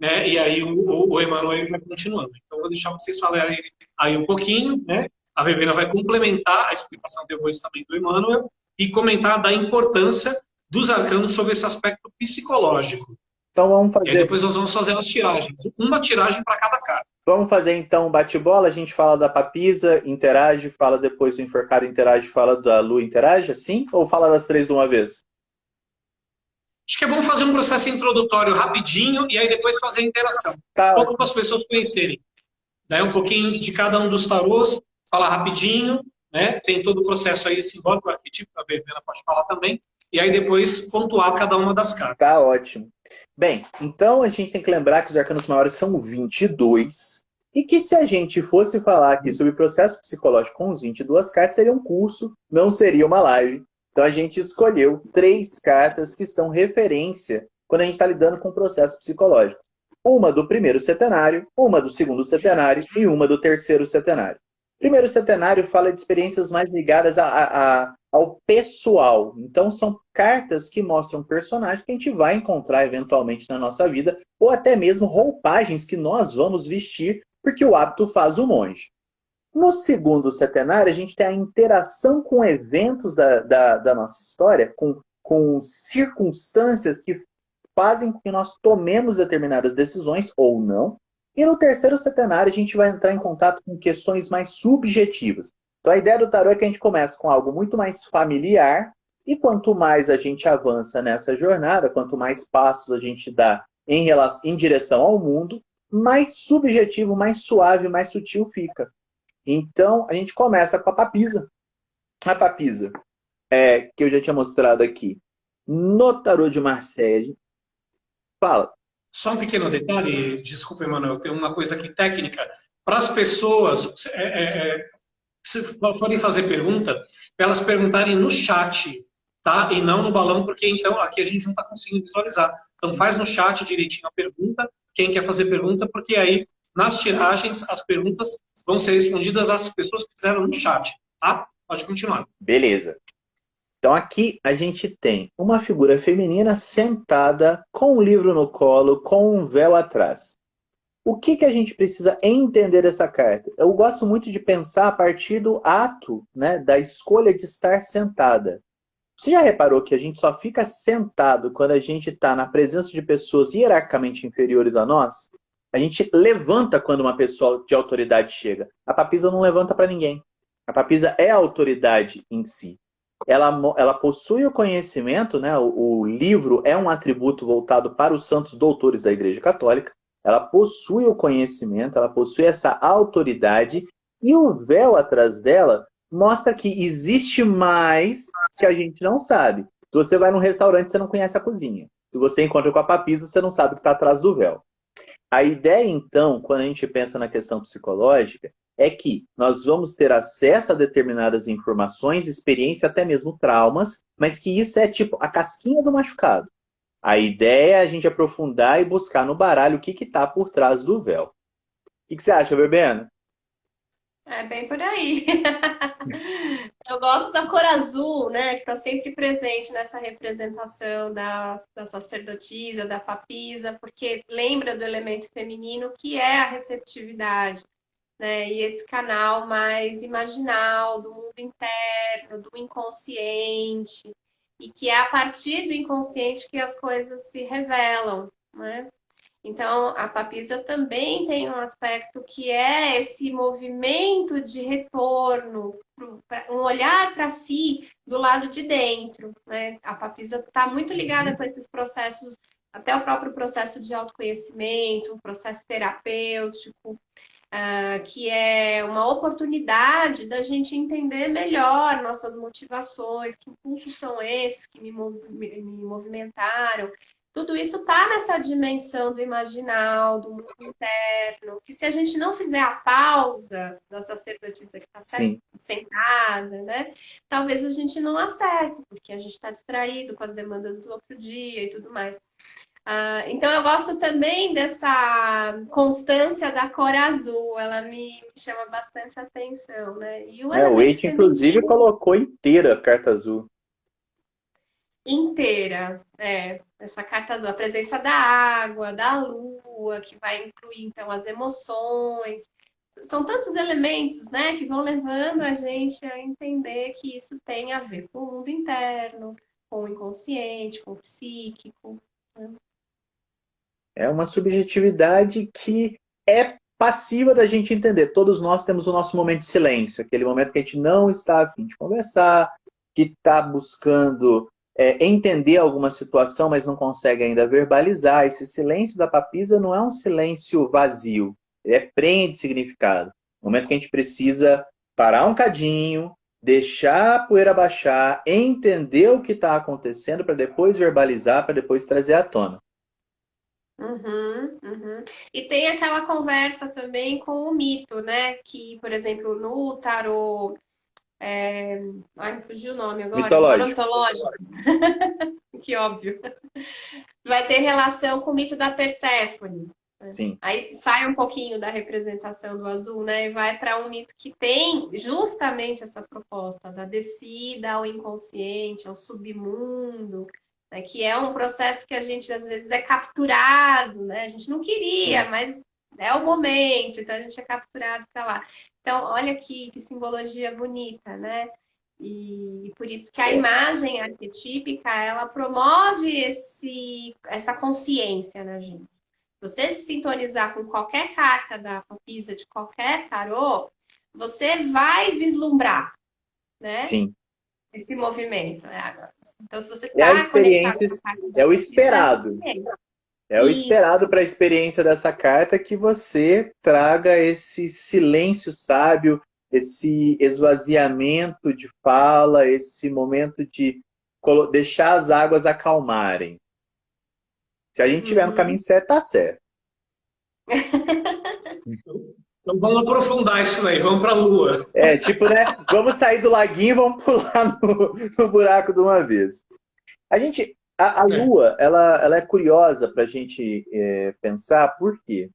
né? E aí o Emmanuel vai continuando. Então, vou deixar vocês falarem aí um pouquinho, né? A Verbena vai complementar a explicação depois também do Emmanuel e comentar da importância dos arcanos sobre esse aspecto psicológico. Então vamos fazer. E aí depois nós vamos fazer as tiragens. Uma tiragem para cada carta. Vamos fazer então um bate-bola. A gente fala da papisa, interage, fala depois do enforcado, interage, fala da lua, interage, assim? Ou fala das 3 de uma vez? Acho que é bom fazer um processo introdutório rapidinho e aí depois fazer a interação. Tá. Um pouco para as pessoas conhecerem. Daí um pouquinho de cada um dos tarôs, falar rapidinho, né? Tem todo o processo aí simbólico, arquetípico, a Verbena pode falar também. E aí depois pontuar cada uma das cartas. Tá ótimo. Bem, então a gente tem que lembrar que os arcanos maiores são 22 e que se a gente fosse falar aqui sobre processo psicológico com os 22 cartas, seria um curso, não seria uma live. Então a gente escolheu 3 cartas que são referência quando a gente está lidando com o processo psicológico. Uma do primeiro setenário, uma do segundo setenário e uma do terceiro setenário. Primeiro centenário fala de experiências mais ligadas ao pessoal. Então, são cartas que mostram personagens que a gente vai encontrar eventualmente na nossa vida, ou até mesmo roupagens que nós vamos vestir, porque o hábito faz o monge. No segundo centenário, a gente tem a interação com eventos da nossa história, com circunstâncias que fazem com que nós tomemos determinadas decisões ou não. E no terceiro centenário, a gente vai entrar em contato com questões mais subjetivas. Então, a ideia do tarô é que a gente começa com algo muito mais familiar, e quanto mais a gente avança nessa jornada, quanto mais passos a gente dá em direção ao mundo, mais subjetivo, mais suave, mais sutil fica. Então, a gente começa com a papisa. A papisa, que eu já tinha mostrado aqui no tarô de Marseille. Fala. Só um pequeno detalhe, desculpa, Emanuel, tem uma coisa aqui técnica. Para as pessoas, se forem fazer pergunta, para elas perguntarem no chat, tá? E não no balão, porque então aqui a gente não está conseguindo visualizar. Então faz no chat direitinho a pergunta, quem quer fazer pergunta, porque aí nas tiragens as perguntas vão ser respondidas às pessoas que fizeram no chat, tá? Pode continuar. Beleza. Então aqui a gente tem uma figura feminina sentada com um livro no colo, com um véu atrás. O que a gente precisa entender dessa carta? Eu gosto muito de pensar a partir do ato, né, da escolha de estar sentada. Você já reparou que a gente só fica sentado quando a gente está na presença de pessoas hierarquicamente inferiores a nós? A gente levanta quando uma pessoa de autoridade chega. A papisa não levanta para ninguém. A papisa é a autoridade em si. Ela possui o conhecimento, né? O livro é um atributo voltado para os santos doutores da Igreja Católica. Ela possui o conhecimento, ela possui essa autoridade, e o véu atrás dela mostra que existe mais que a gente não sabe. Se você vai num restaurante, você não conhece a cozinha. Se você encontra com a papisa, você não sabe o que está atrás do véu. A ideia, então, quando a gente pensa na questão psicológica, é que nós vamos ter acesso a determinadas informações, experiências, até mesmo traumas, mas que isso é tipo a casquinha do machucado. A ideia é a gente aprofundar e buscar no baralho o que está por trás do véu. O que você acha, Verbena? É bem por aí. Eu gosto da cor azul, né? Que está sempre presente nessa representação da sacerdotisa, da papisa, porque lembra do elemento feminino, que é a receptividade, né? E esse canal mais imaginal, do mundo interno, do inconsciente, e que é a partir do inconsciente que as coisas se revelam, né? Então, a papisa também tem um aspecto que é esse movimento de retorno, um olhar para si do lado de dentro, né? A papisa está muito ligada com esses processos, até o próprio processo de autoconhecimento, o processo terapêutico, que é uma oportunidade da gente entender melhor nossas motivações, que impulsos são esses que me movimentaram. Tudo isso está nessa dimensão do imaginal, do mundo interno, que se a gente não fizer a pausa da sacerdotisa que está sentada, né, talvez a gente não acesse, porque a gente está distraído com as demandas do outro dia e tudo mais. Então eu gosto também dessa constância da cor azul, ela me chama bastante atenção, né? E o Waite, inclusive, colocou inteira a carta azul. Inteira, essa carta azul, a presença da água, da lua, que vai incluir então as emoções. São tantos elementos, né, que vão levando a gente a entender que isso tem a ver com o mundo interno, com o inconsciente, com o psíquico. Né? É uma subjetividade que é passiva da gente entender. Todos nós temos o nosso momento de silêncio, aquele momento que a gente não está a fim de conversar, que está buscando entender alguma situação, mas não consegue ainda verbalizar. Esse silêncio da papisa não é um silêncio vazio, ele é preenche de significado. No momento que a gente precisa parar um cadinho, deixar a poeira baixar, entender o que está acontecendo para depois verbalizar, para depois trazer à tona. E tem aquela conversa também com o mito, né? Que, por exemplo, no tarô... Ai, me fugiu o nome agora. Mitológico. Que óbvio. Vai ter relação com o mito da Perséfone. Sim. Aí sai um pouquinho da representação do azul, né? E vai para um mito que tem justamente essa proposta da descida ao inconsciente, ao submundo, né? Que é um processo que a gente às vezes é capturado, né? A gente não queria, Sim. mas é o momento, então a gente é capturado para lá. Então, olha que simbologia bonita, né? E por isso que a imagem arquetípica, ela promove essa consciência na gente. Você se sintonizar com qualquer carta da papisa de qualquer tarô, você vai vislumbrar, né? Sim. Esse movimento. Né? Então, se você É a está conectado experiência, com a carta da é o papisa, esperado. É o isso. esperado para a experiência dessa carta que você traga esse silêncio sábio, esse esvaziamento de fala, esse momento de deixar as águas acalmarem. Se a gente estiver no caminho certo, tá certo. Então vamos aprofundar isso aí, vamos para a Lua. É, tipo, né? Vamos sair do laguinho e vamos pular no buraco de uma vez. A Lua, ela é curiosa para a gente pensar, por quê?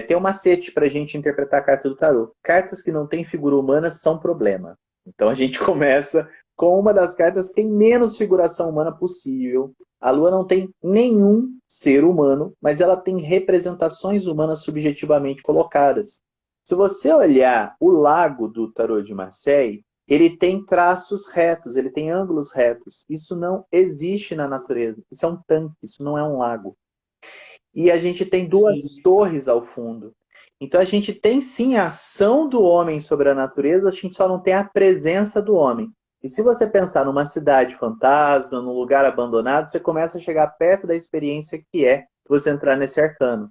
Tem um macete para a gente interpretar a carta do tarô. Cartas que não têm figura humana são problema. Então a gente começa com uma das cartas que tem menos figuração humana possível. A Lua não tem nenhum ser humano, mas ela tem representações humanas subjetivamente colocadas. Se você olhar o lago do tarô de Marseille, ele tem traços retos, ele tem ângulos retos. Isso não existe na natureza. Isso é um tanque, isso não é um lago. E a gente tem duas torres ao fundo. Então a gente tem sim a ação do homem sobre a natureza, a gente só não tem a presença do homem. E se você pensar numa cidade fantasma, num lugar abandonado, você começa a chegar perto da experiência que é você entrar nesse arcano.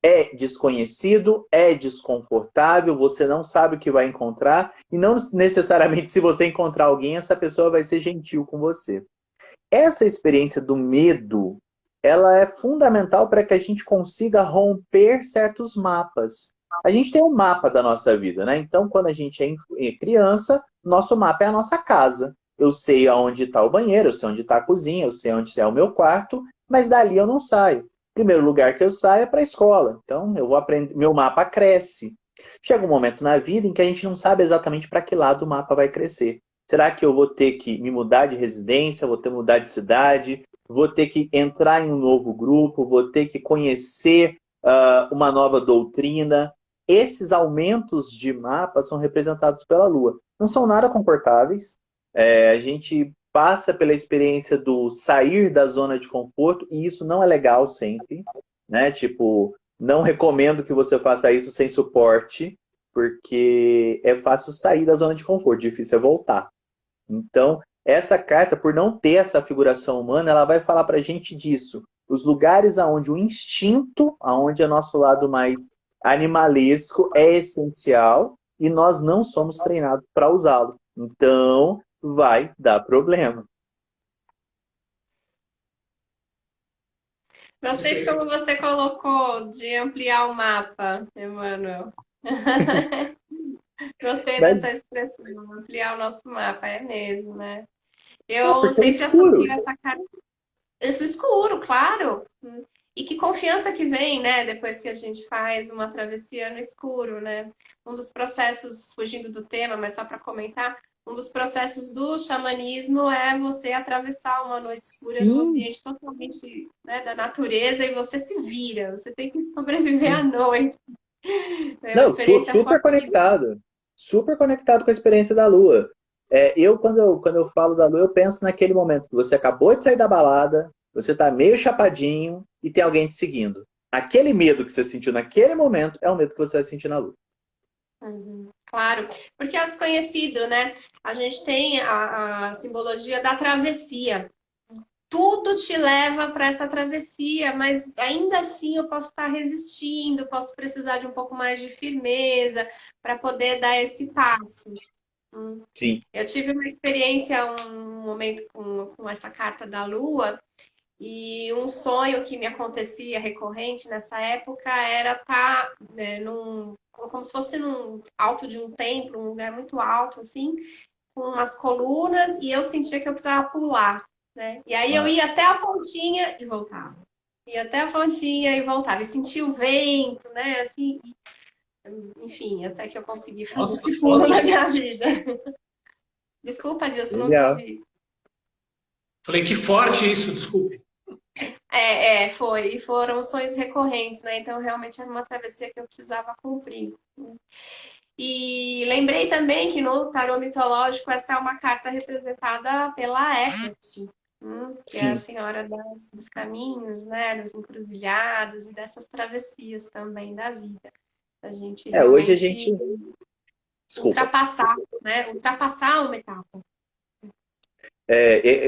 É desconhecido, é desconfortável, você não sabe o que vai encontrar, e não necessariamente se você encontrar alguém, essa pessoa vai ser gentil com você. Essa experiência do medo, ela é fundamental para que a gente consiga romper certos mapas. A gente tem um mapa da nossa vida, né? Então, quando a gente é criança, nosso mapa é a nossa casa. Eu sei aonde está o banheiro, eu sei onde está a cozinha, eu sei onde é o meu quarto, mas dali eu não saio. O primeiro lugar que eu saio é para a escola. Então, eu vou aprender, meu mapa cresce. Chega um momento na vida em que a gente não sabe exatamente para que lado o mapa vai crescer. Será que eu vou ter que me mudar de residência, vou ter que mudar de cidade, vou ter que entrar em um novo grupo, vou ter que conhecer uma nova doutrina? Esses aumentos de mapa são representados pela Lua. Não são nada confortáveis. A gente passa pela experiência do sair da zona de conforto, e isso não é legal sempre, né? Tipo, não recomendo que você faça isso sem suporte, porque é fácil sair da zona de conforto, difícil é voltar. Então, essa carta, por não ter essa figuração humana, ela vai falar para a gente disso. Os lugares onde o instinto, onde é nosso lado mais animalesco, é essencial e nós não somos treinados para usá-lo. Então, vai dar problema. Gostei de como você colocou de ampliar o mapa, Emmanuel. Gostei dessa expressão, ampliar o nosso mapa, é mesmo, né? Eu Porque é sempre escuro. associo essa carta. Isso escuro, claro. E que confiança que vem, né? Depois que a gente faz uma travessia no escuro, né? Um dos processos, fugindo do tema, mas só para comentar, um dos processos do xamanismo é você atravessar uma noite escura num ambiente totalmente, né, da natureza e você se vira, você tem que sobreviver à noite. É uma Não, tô experiência super fortíssima. conectado. Super conectado com a experiência da Lua. Quando eu falo da Lua, eu penso naquele momento que você acabou de sair da balada, você tá meio chapadinho e tem alguém te seguindo. Aquele medo que você sentiu naquele momento é o medo que você vai sentir na Lua. Claro, porque é o desconhecido, né? A gente tem a simbologia da travessia. Tudo te leva para essa travessia, mas ainda assim eu posso estar resistindo, posso precisar de um pouco mais de firmeza para poder dar esse passo. Sim. Eu tive uma experiência, um momento com essa carta da Lua, e um sonho que me acontecia recorrente nessa época era estar, né, como se fosse num alto de um templo, um lugar muito alto, assim, com umas colunas, e eu sentia que eu precisava pular, né? E aí eu ia até a pontinha e voltava. ia até a pontinha e voltava. E sentia o vento, né? Assim, enfim, até que eu consegui fazer Nossa, esse pulo na forte. minha vida. Desculpa, Dilson, não te Legal. ouvi. Falei que forte isso, desculpe. Foi. E foram sonhos recorrentes, né? Então, realmente era uma travessia que eu precisava cumprir. E lembrei também que no tarô mitológico essa é uma carta representada pela Hecate, que é a Sim. senhora dos caminhos, né? Das encruzilhadas e dessas travessias também da vida. A gente Hoje a realmente gente. Desculpa. ultrapassar, né? Ultrapassar uma etapa.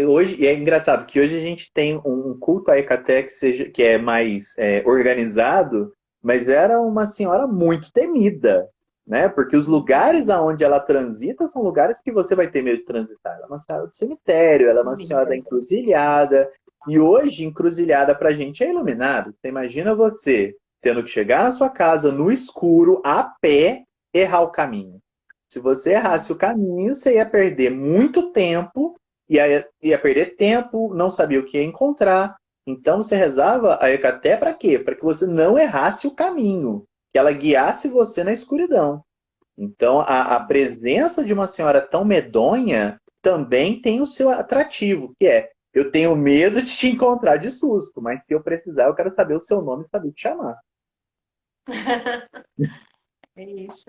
Hoje, e é engraçado que hoje a gente tem um culto a Hecate que é mais organizado, mas era uma senhora muito temida, né? Porque os lugares aonde ela transita são lugares que você vai ter medo de transitar. Ela é uma senhora do cemitério, ela é uma senhora da encruzilhada, e hoje encruzilhada pra gente é iluminado. Você imagina você tendo que chegar na sua casa no escuro, a pé, errar o caminho. Se você errasse o caminho, você ia perder muito tempo, ia perder tempo, não sabia o que ia encontrar. Então você rezava a Hecate para quê? Para que você não errasse o caminho, que ela guiasse você na escuridão. Então a presença de uma senhora tão medonha também tem o seu atrativo, que é: eu tenho medo de te encontrar de susto, mas se eu precisar, eu quero saber o seu nome e saber te chamar. É isso.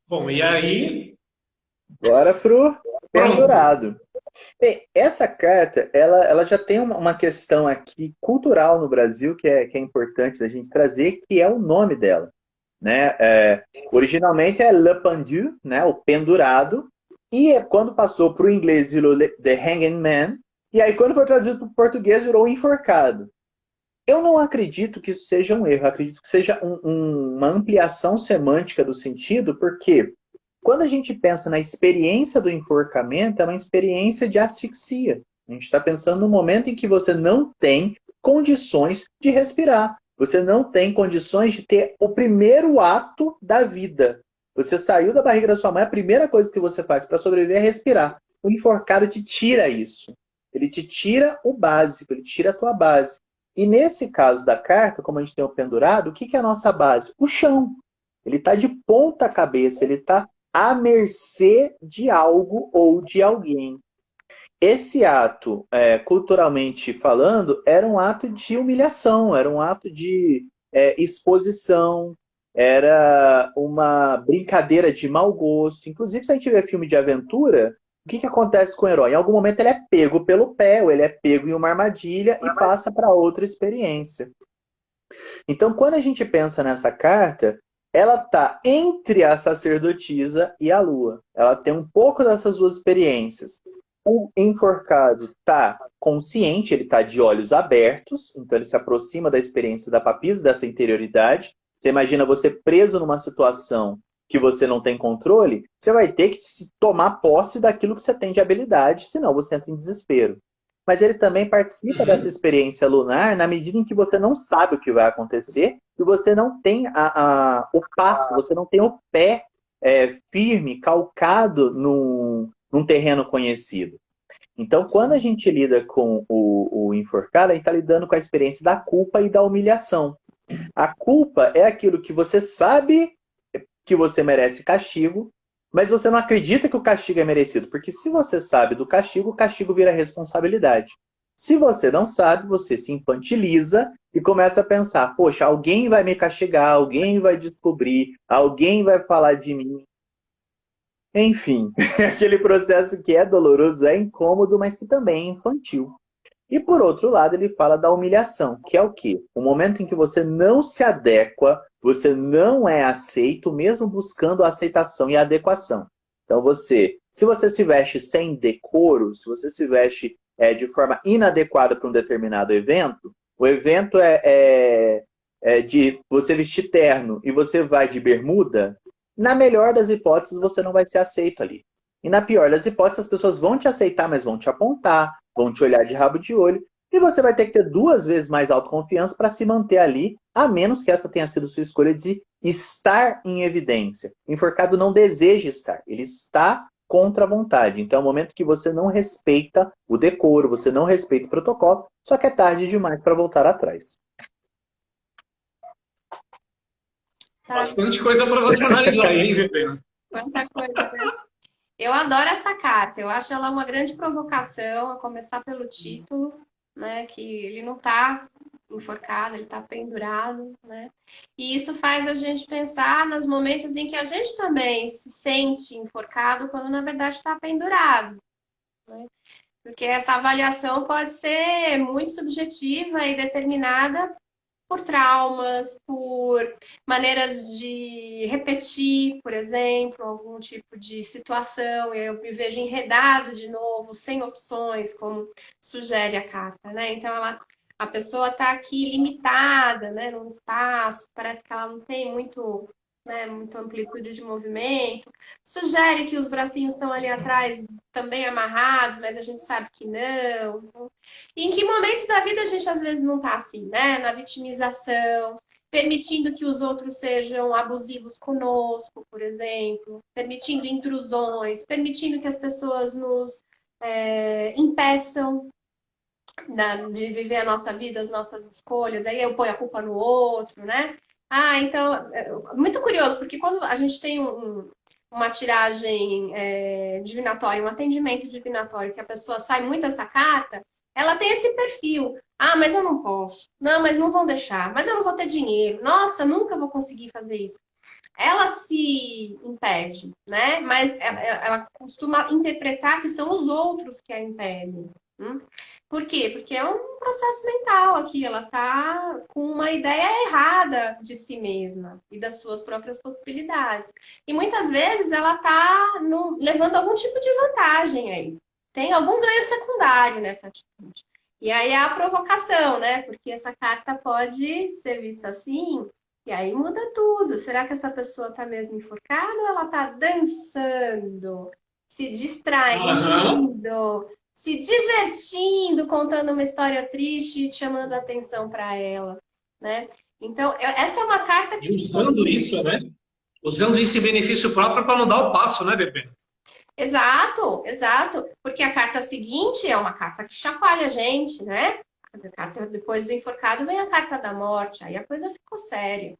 Bom, e aí, Agora pro pronto. pendurado. Bem, essa carta, ela já tem uma questão aqui cultural no Brasil que é importante a gente trazer, que é o nome dela. Né? Originalmente é Le Pendu, né? O pendurado, e quando passou para o inglês virou The Hanging Man, e aí quando foi traduzido para o português virou enforcado. Eu não acredito que isso seja um erro, eu acredito que seja uma ampliação semântica do sentido, porque quando a gente pensa na experiência do enforcamento, é uma experiência de asfixia. A gente está pensando no momento em que você não tem condições de respirar. Você não tem condições de ter o primeiro ato da vida. Você saiu da barriga da sua mãe, a primeira coisa que você faz para sobreviver é respirar. O enforcado te tira isso. Ele te tira o básico, ele tira a tua base. E nesse caso da carta, como a gente tem o pendurado, o que é a nossa base? O chão. Ele está de ponta cabeça, ele está à mercê de algo ou de alguém. Esse ato, culturalmente falando, era um ato de humilhação, era um ato de exposição, era uma brincadeira de mau gosto. Inclusive, se a gente vê filme de aventura, o que acontece com o herói? Em algum momento ele é pego pelo pé, ou ele é pego em uma armadilha e passa para outra experiência. Então, quando a gente pensa nessa carta, ela está entre a sacerdotisa e a lua. Ela tem um pouco dessas duas experiências. O enforcado está consciente, ele está de olhos abertos, então ele se aproxima da experiência da papisa, dessa interioridade. Você imagina você preso numa situação que você não tem controle, você vai ter que tomar posse daquilo que você tem de habilidade, senão você entra em desespero. Mas ele também participa dessa experiência lunar na medida em que você não sabe o que vai acontecer e você não tem o passo, você não tem o pé firme, calcado num terreno conhecido. Então, quando a gente lida com o enforcado, a gente está lidando com a experiência da culpa e da humilhação. A culpa é aquilo que você sabe que você merece castigo, mas você não acredita que o castigo é merecido, porque se você sabe do castigo, o castigo vira responsabilidade. Se você não sabe, você se infantiliza e começa a pensar: poxa, alguém vai me castigar, alguém vai descobrir, alguém vai falar de mim. Enfim, aquele processo que é doloroso, é incômodo, mas que também é infantil. E por outro lado, ele fala da humilhação, que é o quê? O momento em que você não se adequa, você não é aceito, mesmo buscando a aceitação e a adequação. Então se você se veste sem decoro, se você se veste de forma inadequada para um determinado evento, o evento é de você vestir terno e você vai de bermuda, na melhor das hipóteses você não vai ser aceito ali. E na pior das hipóteses, as pessoas vão te aceitar, mas vão te apontar, vão te olhar de rabo de olho, e você vai ter que ter 2 vezes mais autoconfiança para se manter ali, a menos que essa tenha sido sua escolha de estar em evidência. O enforcado não deseja estar, ele está contra a vontade. Então é o momento que você não respeita o decoro, você não respeita o protocolo, só que é tarde demais para voltar atrás. Bastante coisa para você analisar aí, hein, VP? Quanta coisa, né? Eu adoro essa carta, eu acho ela uma grande provocação, a começar pelo título, né? Que ele não está enforcado, ele está pendurado, né? E isso faz a gente pensar nos momentos em que a gente também se sente enforcado, quando na verdade está pendurado, né? Porque essa avaliação pode ser muito subjetiva e determinada por traumas, por maneiras de repetir, por exemplo, algum tipo de situação, eu me vejo enredado de novo, sem opções, como sugere a carta, né? Então, a pessoa está aqui limitada, né, num espaço, parece que ela não tem muita amplitude de movimento. Sugere que os bracinhos estão ali atrás também amarrados, mas a gente sabe que não. E em que momentos da vida a gente às vezes não está assim, né? Na vitimização, permitindo que os outros sejam abusivos conosco, por exemplo, permitindo intrusões, permitindo que as pessoas nos impeçam de viver a nossa vida, as nossas escolhas, aí eu ponho a culpa no outro, né? Então, muito curioso, porque quando a gente tem uma tiragem divinatória, um atendimento divinatório, que a pessoa sai muito essa carta, ela tem esse perfil. Mas eu não posso. Não, mas não vão deixar. Mas eu não vou ter dinheiro. Nossa, nunca vou conseguir fazer isso. Ela se impede, né? Mas ela costuma interpretar que são os outros que a impedem. Por quê? Porque é um processo mental aqui, ela está com uma ideia errada de si mesma e das suas próprias possibilidades. E muitas vezes ela está levando algum tipo de vantagem aí. Tem algum ganho secundário nessa atitude. E aí é a provocação, né? Porque essa carta pode ser vista assim, e aí muda tudo. Será que essa pessoa está mesmo enforcada ou ela está dançando, se distraindo? Se divertindo, contando uma história triste e chamando a atenção para ela, né? Então, essa é uma carta que... Usando isso, né? Usando isso em benefício próprio para não dar o passo, né, Bebê? Exato, exato. Porque a carta seguinte é uma carta que chacoalha a gente, né? A carta, depois do enforcado vem a carta da morte, aí a coisa ficou séria.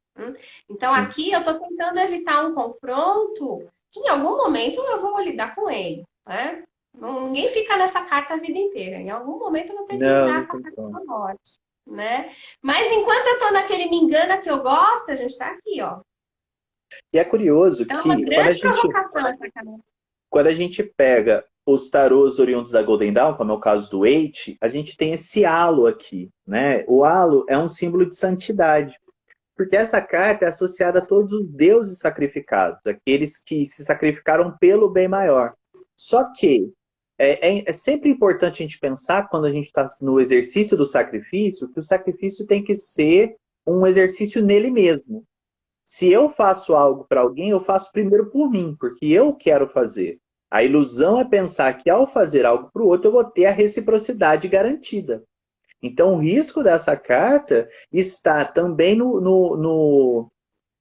Então, sim, aqui eu estou tentando evitar um confronto que em algum momento eu vou lidar com ele, né? Ninguém fica nessa carta a vida inteira. Em algum momento eu vou ter que lidar com a carta da morte, né? Mas enquanto eu tô naquele me engana que eu gosto, a gente tá aqui, ó. E é curioso que... É uma grande provocação essa carta. Quando a gente pega os tarôs oriundos da Golden Dawn, como é o caso do Eight, a gente tem esse halo aqui, né? O halo é um símbolo de santidade. Porque essa carta é associada a todos os deuses sacrificados, aqueles que se sacrificaram pelo bem maior. Só que é sempre importante a gente pensar, quando a gente está no exercício do sacrifício, que o sacrifício tem que ser um exercício nele mesmo. Se eu faço algo para alguém, eu faço primeiro por mim, porque eu quero fazer. A ilusão é pensar que ao fazer algo para o outro, eu vou ter a reciprocidade garantida. Então, o risco dessa carta está também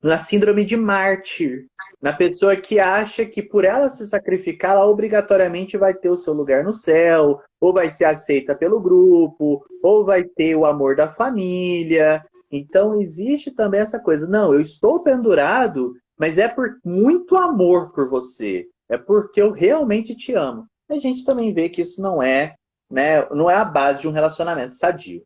na síndrome de mártir, na pessoa que acha que por ela se sacrificar, ela obrigatoriamente vai ter o seu lugar no céu, ou vai ser aceita pelo grupo, ou vai ter o amor da família. Então existe também essa coisa, não, eu estou pendurado, mas é por muito amor por você, é porque eu realmente te amo. A gente também vê que isso não é, né, não é a base de um relacionamento sadio.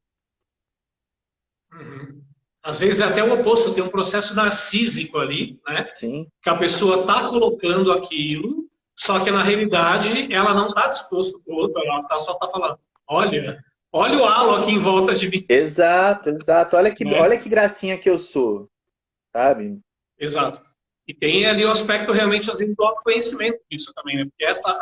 Às vezes é até o oposto, tem um processo narcísico ali, né? Sim. Que a pessoa está colocando aquilo, só que na realidade ela não está disposta para o outro, ela só está falando, olha o halo aqui em volta de mim. Exato, exato. Olha que gracinha que eu sou, sabe? Exato. E tem ali o aspecto realmente assim, do autoconhecimento disso também, né? Porque essa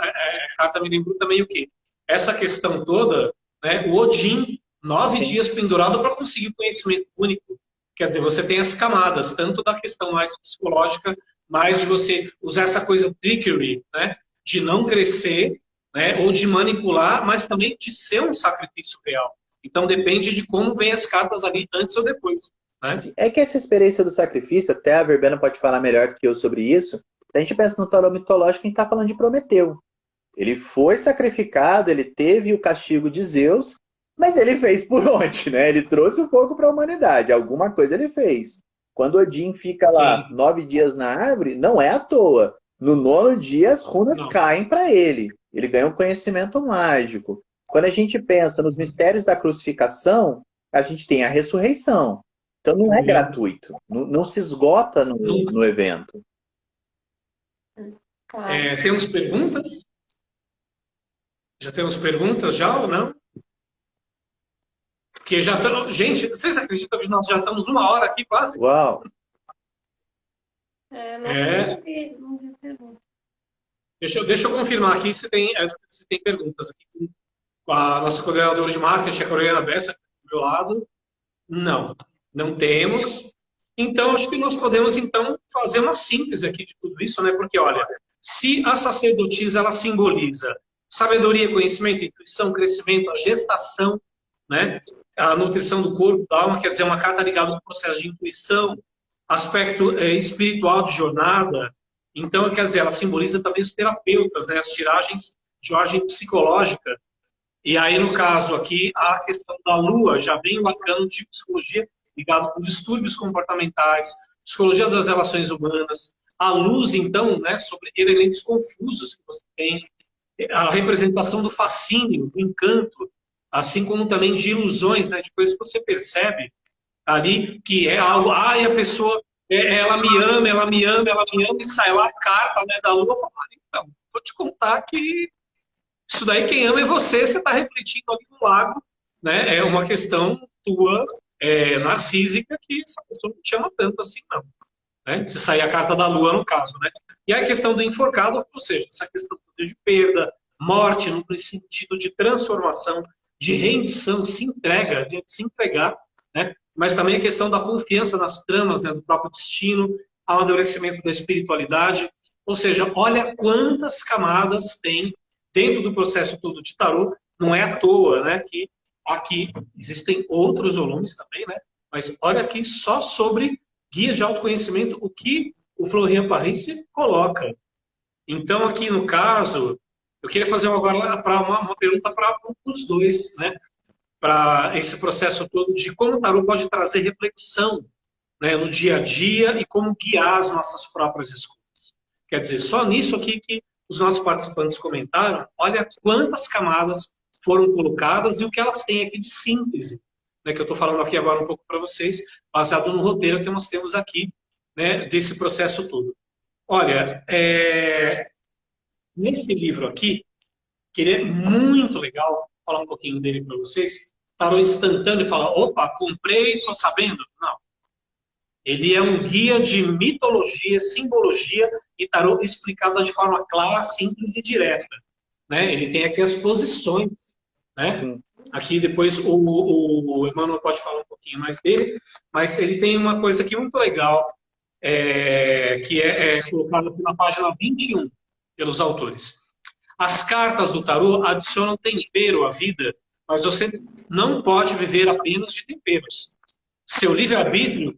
carta me lembrou também o quê? Essa questão toda, né? O Odin, 9 dias pendurado para conseguir conhecimento único. Quer dizer, você tem as camadas, tanto da questão mais psicológica, mais de você usar essa coisa trickery, né? De não crescer, né? Ou de manipular, mas também de ser um sacrifício real. Então depende de como vem as cartas ali antes ou depois. Né? É que essa experiência do sacrifício, até a Verbena pode falar melhor que eu sobre isso, Se a gente pensa no tarô mitológico, a gente está falando de Prometeu. Ele foi sacrificado, ele teve o castigo de Zeus, mas ele fez por onde, né? Ele trouxe o fogo para a humanidade, alguma coisa ele fez. Quando Odin fica lá 9 dias na árvore, não é à toa. No 9º dia, as runas caem para ele. Ele ganha um conhecimento mágico. Quando a gente pensa nos mistérios da crucificação, a gente tem a ressurreição. Então não é gratuito. Não se esgota no evento. Claro. Temos perguntas? Já temos perguntas já ou não? Porque já... Gente, vocês acreditam que nós já estamos 1 hora aqui quase? Uau! Não vi pergunta. Deixa eu confirmar aqui se tem perguntas aqui. A nossa coordenadora de marketing, a Carolina Bessa, do meu lado. Não temos. Então, acho que nós podemos, então, fazer uma síntese aqui de tudo isso, né? Porque, olha, se a sacerdotisa, ela simboliza sabedoria, conhecimento, intuição, crescimento, a gestação, né? A nutrição do corpo, da alma, quer dizer, uma carta ligada ao processo de intuição, aspecto espiritual de jornada. Então, quer dizer, ela simboliza também os terapeutas, né? As tiragens de ordem psicológica. E aí, no caso aqui, a questão da lua já vem o arcano de psicologia ligado com distúrbios comportamentais, psicologia das relações humanas, a luz, então, né, sobre elementos confusos que você tem, a representação do fascínio, do encanto, assim como também de ilusões, né, de coisas que você percebe ali, que é algo, a pessoa, ela me ama, e sai lá a carta, né, da lua, fala, então, vou te contar que isso daí, quem ama é você está refletindo ali no lago, né? É uma questão tua, narcísica, que essa pessoa não te ama tanto assim, não. Né? Se sair a carta da lua, no caso, né? E a questão do enforcado, ou seja, essa questão de perda, morte, no sentido de transformação, de rendição, se entrega, de se entregar, né? Mas também a questão da confiança nas tramas, né? Do próprio destino, amadurecimento da espiritualidade. Ou seja, olha quantas camadas tem dentro do processo todo de tarô. Não é à toa, né, que aqui existem outros volumes também, né? Mas olha aqui só sobre guia de autoconhecimento, o que o Florian Parisse coloca. Então, aqui no caso, eu queria fazer agora uma pergunta para os dois, né? Para esse processo todo de como o tarô pode trazer reflexão, né, no dia a dia e como guiar as nossas próprias escolhas. Quer dizer, só nisso aqui que os nossos participantes comentaram, olha quantas camadas foram colocadas e o que elas têm aqui de síntese, né, que eu estou falando aqui agora um pouco para vocês, baseado no roteiro que nós temos aqui, né, desse processo todo. Olha, nesse livro aqui, que ele é muito legal, vou falar um pouquinho dele para vocês, tarô instantâneo e fala, opa, comprei, estou sabendo. Não. Ele é um guia de mitologia, simbologia e tarô explicado de forma clara, simples e direta. Né? Ele tem aqui as posições. Né? Aqui depois o Emmanuel pode falar um pouquinho mais dele, mas ele tem uma coisa aqui muito legal, que é colocado aqui na página 21 pelos autores. As cartas do tarô adicionam tempero à vida, mas você não pode viver apenas de temperos. Seu livre-arbítrio,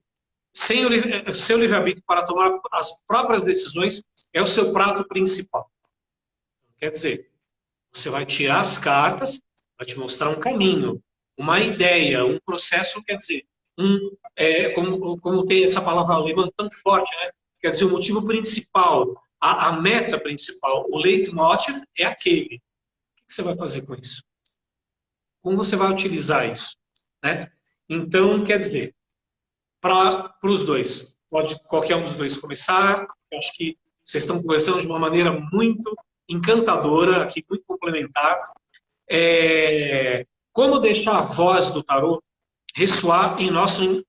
seu livre-arbítrio para tomar as próprias decisões é o seu prato principal. Quer dizer, você vai tirar as cartas, vai te mostrar um caminho, uma ideia, um processo, quer dizer, como tem essa palavra alemã tão forte, né? Quer dizer, o motivo principal, a meta principal, o leitmotiv é aquele. O que você vai fazer com isso? Como você vai utilizar isso? Né? Então, quer dizer, para os dois, pode qualquer um dos dois começar, eu acho que vocês estão conversando de uma maneira muito encantadora, aqui, muito complementar. Como deixar a voz do tarô ressoar em nosso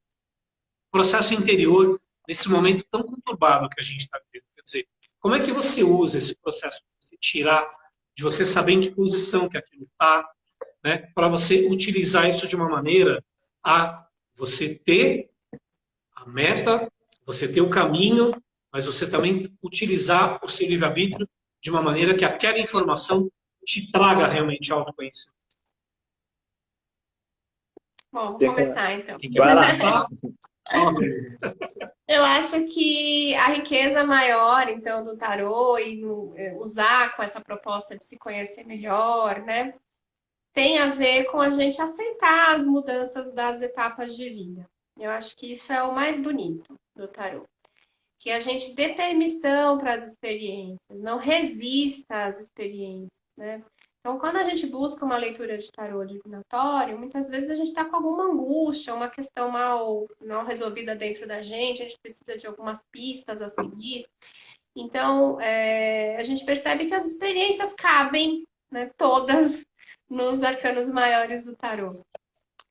processo interior, nesse momento tão conturbado que a gente está vivendo. Quer dizer, como é que você usa esse processo de você tirar, de você saber em que posição que aquilo está, né, para você utilizar isso de uma maneira a você ter a meta, você ter o caminho, mas você também utilizar o seu livre-arbítrio de uma maneira que aquela informação te traga realmente autoconhecimento. Bom, vou Quem começar então. Quem quer Vai lá. começar? Eu acho que a riqueza maior, então, do tarô e usar com essa proposta de se conhecer melhor, né? Tem a ver com a gente aceitar as mudanças das etapas de vida. Eu acho que isso é o mais bonito do tarô. Que a gente dê permissão para as experiências, não resista às experiências, né? Então, quando a gente busca uma leitura de tarô divinatório, muitas vezes a gente está com alguma angústia, uma questão mal não resolvida dentro da gente, a gente precisa de algumas pistas a seguir. Então, a gente percebe que as experiências cabem, né, todas nos arcanos maiores do tarô.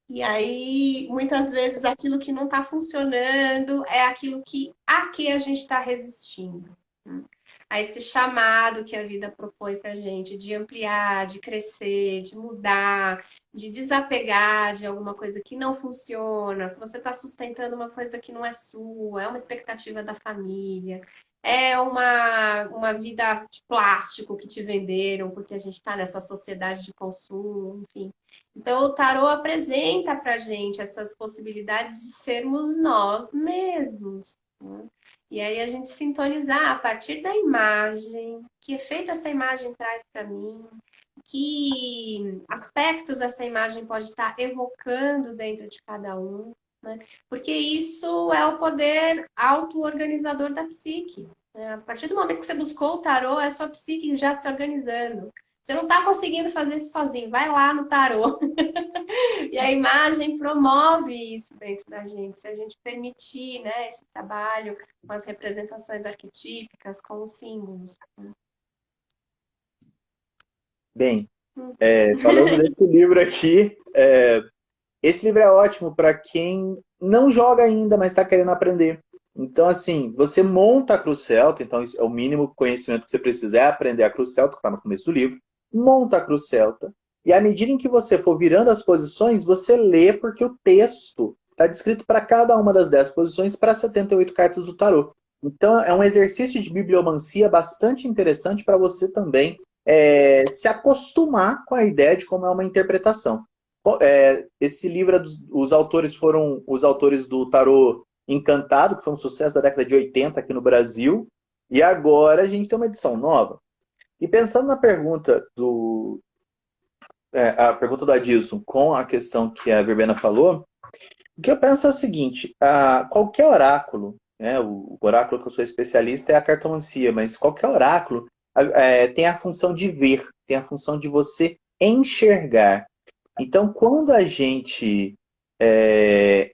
E aí, muitas vezes, aquilo que não está funcionando é aquilo a que a gente está resistindo. Né? A esse chamado que a vida propõe para a gente de ampliar, de crescer, de mudar, de desapegar de alguma coisa que não funciona, que você está sustentando uma coisa que não é sua, é uma expectativa da família, é uma vida de plástico que te venderam, porque a gente está nessa sociedade de consumo, enfim. Então, o tarô apresenta para a gente essas possibilidades de sermos nós mesmos. Né? E aí a gente sintonizar a partir da imagem, que efeito essa imagem traz para mim, que aspectos essa imagem pode estar evocando dentro de cada um, né? Porque isso é o poder auto-organizador da psique. Né? A partir do momento que você buscou o tarô, é a sua psique já se organizando. Você não está conseguindo fazer isso sozinho, vai lá no tarô. E a imagem promove isso dentro da gente, se a gente permitir, né, esse trabalho com as representações arquetípicas, com os símbolos. Bem, falando desse livro aqui, esse livro é ótimo para quem não joga ainda, mas está querendo aprender. Então, assim, você monta a cruz celta, então isso é o mínimo conhecimento que você precisa, é aprender a cruz celta, que está no começo do livro, monta a cruz celta, e à medida em que você for virando as posições, você lê, porque o texto está descrito para cada uma das 10 posições para 78 cartas do tarô. Então, é um exercício de bibliomancia bastante interessante para você também se acostumar com a ideia de como é uma interpretação. Esse livro, os autores foram os autores do Tarô Encantado, que foi um sucesso da década de 80 aqui no Brasil, e agora a gente tem uma edição nova. E pensando na pergunta a pergunta do Adilson com a questão que a Verbena falou, o que eu penso é o seguinte, qualquer oráculo, né, o oráculo que eu sou especialista é a cartomancia, mas qualquer oráculo tem a função de ver, tem a função de você enxergar. Então, quando a gente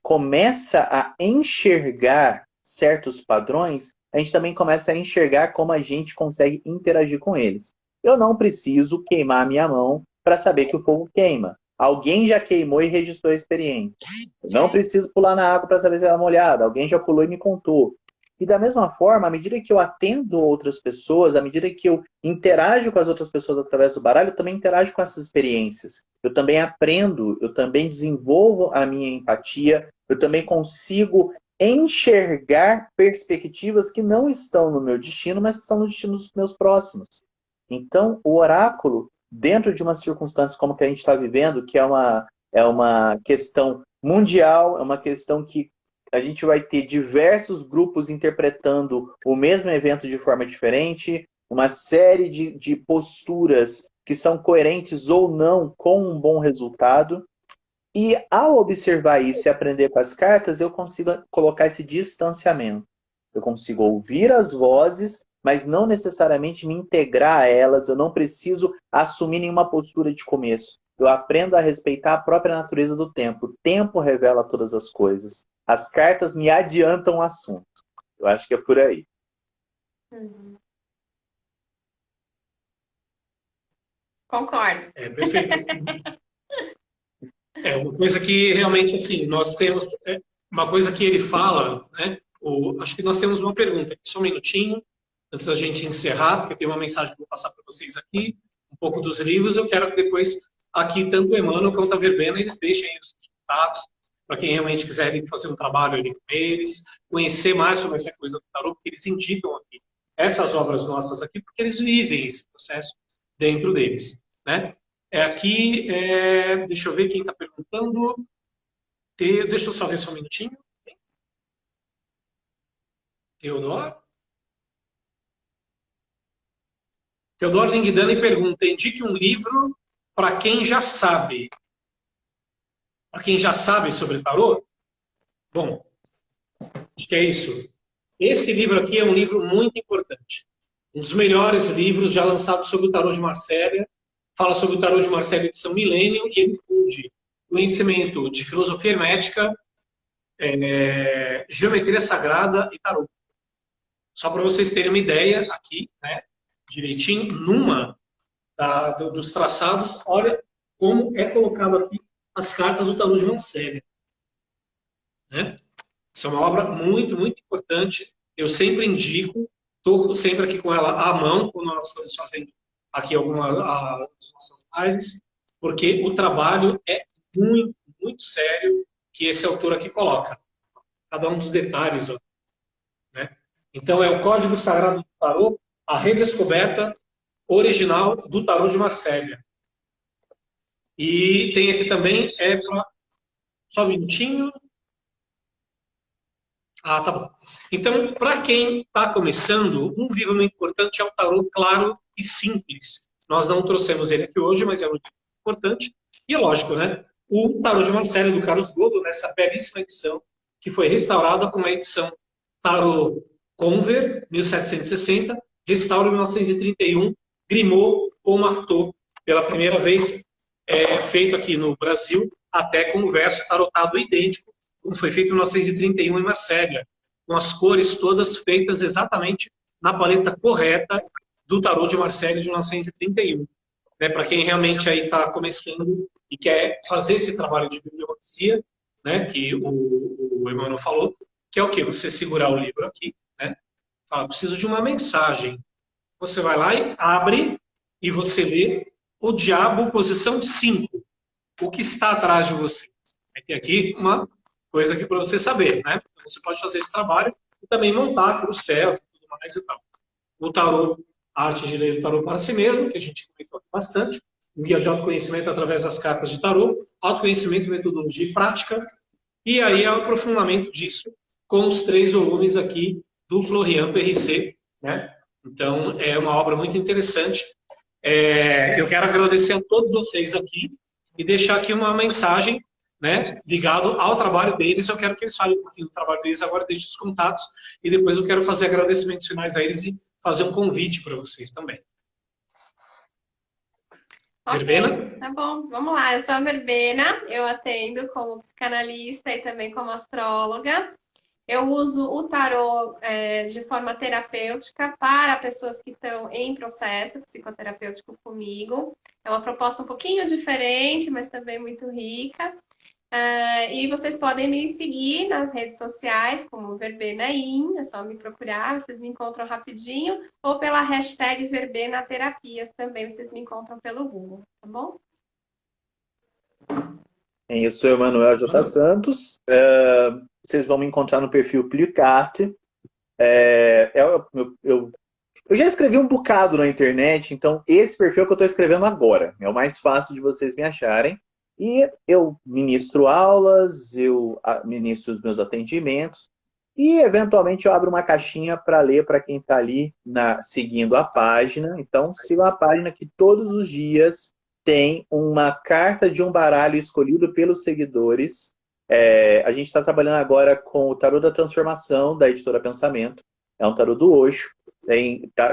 começa a enxergar certos padrões, a gente também começa a enxergar como a gente consegue interagir com eles. Eu não preciso queimar a minha mão para saber que o fogo queima. Alguém já queimou e registrou a experiência. Eu não preciso pular na água para saber se ela é molhada. Alguém já pulou e me contou. E da mesma forma, à medida que eu atendo outras pessoas, à medida que eu interajo com as outras pessoas através do baralho, eu também interajo com essas experiências. Eu também aprendo, eu também desenvolvo a minha empatia, eu também consigo enxergar perspectivas que não estão no meu destino, mas que estão no destino dos meus próximos. Então, o oráculo, dentro de uma circunstância como que a gente está vivendo, que é uma questão mundial, é uma questão que a gente vai ter diversos grupos interpretando o mesmo evento de forma diferente, uma série de posturas que são coerentes ou não com um bom resultado. E ao observar isso e aprender com as cartas, eu consigo colocar esse distanciamento. Eu consigo ouvir as vozes, mas não necessariamente me integrar a elas. Eu não preciso assumir nenhuma postura de começo. Eu aprendo a respeitar a própria natureza do tempo. O tempo revela todas as coisas. As cartas me adiantam o assunto. Eu acho que é por aí. Concordo. Perfeito. Uma coisa que realmente, assim, nós temos... uma coisa que ele fala, né? Acho que nós temos uma pergunta. Só um minutinho, antes da gente encerrar, porque tem uma mensagem que eu vou passar para vocês aqui, um pouco dos livros. Eu quero que depois, aqui, tanto o Emmanuel quanto a Verbena, eles deixem os contatos, para quem realmente quiser fazer um trabalho ali com eles, conhecer mais sobre essa coisa do tarô, porque eles indicam aqui essas obras nossas aqui, porque eles vivem esse processo dentro deles. Né? Aqui, deixa eu ver quem está perguntando. Deixa eu só ver só um minutinho. Teodoro? Teodoro Linguidani pergunta: indique um livro para quem já sabe. Para quem já sabe sobre tarô? Bom, acho que é isso. Esse livro aqui é um livro muito importante. Um dos melhores livros já lançados sobre o tarô de Marcélia. Fala sobre o tarô de Marcélia edição Milênio e ele funde conhecimento de filosofia hermética, geometria sagrada e tarô. Só para vocês terem uma ideia aqui, né, direitinho, dos traçados, olha como é colocado aqui as cartas do tarô de Marcélia. Né? Isso é uma obra muito, muito importante. Eu sempre indico, estou sempre aqui com ela à mão, quando nós estamos fazendo aqui algumas das nossas lives, porque o trabalho é muito, muito sério que esse autor aqui coloca. Cada um dos detalhes. Ó, né? Então, é o Código Sagrado do Tarô, a redescoberta original do tarô de Marcélia. E tem aqui também, só um minutinho. Ah, tá bom. Então, para quem está começando, um livro muito importante é o Tarô Claro e Simples. Nós não trouxemos ele aqui hoje, mas é muito importante. E é lógico, né? O Tarô de Marcélia, do Carlos Godot, nessa belíssima edição, que foi restaurada com uma edição Tarô Conver, 1760, Restauro 1931, Grimaud ou Marteau, pela primeira vez feito aqui no Brasil, até com o verso tarotado idêntico, como foi feito em 1931 em Marcélia, com as cores todas feitas exatamente na paleta correta do tarô de Marcélia de 1931. Né, para quem realmente aí está começando e quer fazer esse trabalho de bibliomancia, né, que o Emmanuel falou, que é o quê? Você segurar o livro aqui, né, fala, preciso de uma mensagem. Você vai lá e abre e você lê o diabo, posição 5. O que está atrás de você? Aí tem aqui uma coisa aqui para você saber, né? Você pode fazer esse trabalho e também montar para o céu e tudo mais e tal. O tarô, a arte de ler o tarô para si mesmo, que a gente comentou bastante. O guia de autoconhecimento através das cartas de tarô, autoconhecimento, metodologia e prática. E aí é o aprofundamento disso com os 3 volumes aqui do Florian PRC, né? Então, é uma obra muito interessante. Eu quero agradecer a todos vocês aqui e deixar aqui uma mensagem, né, ligado ao trabalho deles. Eu quero que eles falem um pouquinho do trabalho deles, agora deixe os contatos e depois eu quero fazer agradecimentos finais a eles e fazer um convite para vocês também. Okay, Verbena? tá bom, vamos lá. Eu sou a Verbena, eu atendo como psicanalista e também como astróloga. Eu uso o tarô de forma terapêutica para pessoas que estão em processo psicoterapêutico comigo. É uma proposta um pouquinho diferente, mas também muito rica. E vocês podem me seguir nas redes sociais, como Verbenaim, é só me procurar, vocês me encontram rapidinho, ou pela hashtag Verbenaterapias também, vocês me encontram pelo Google, tá bom? Eu sou Emanuel J. Santos, vocês vão me encontrar no perfil Plicat. Eu já escrevi um bocado na internet, então esse perfil é o que eu estou escrevendo agora, é o mais fácil de vocês me acharem. E eu ministro aulas, eu ministro os meus atendimentos e, eventualmente, eu abro uma caixinha para ler para quem está ali seguindo a página. Então, siga a página que todos os dias tem uma carta de um baralho escolhido pelos seguidores. A gente está trabalhando agora com o Tarô da Transformação, da Editora Pensamento. É um tarô do Osho.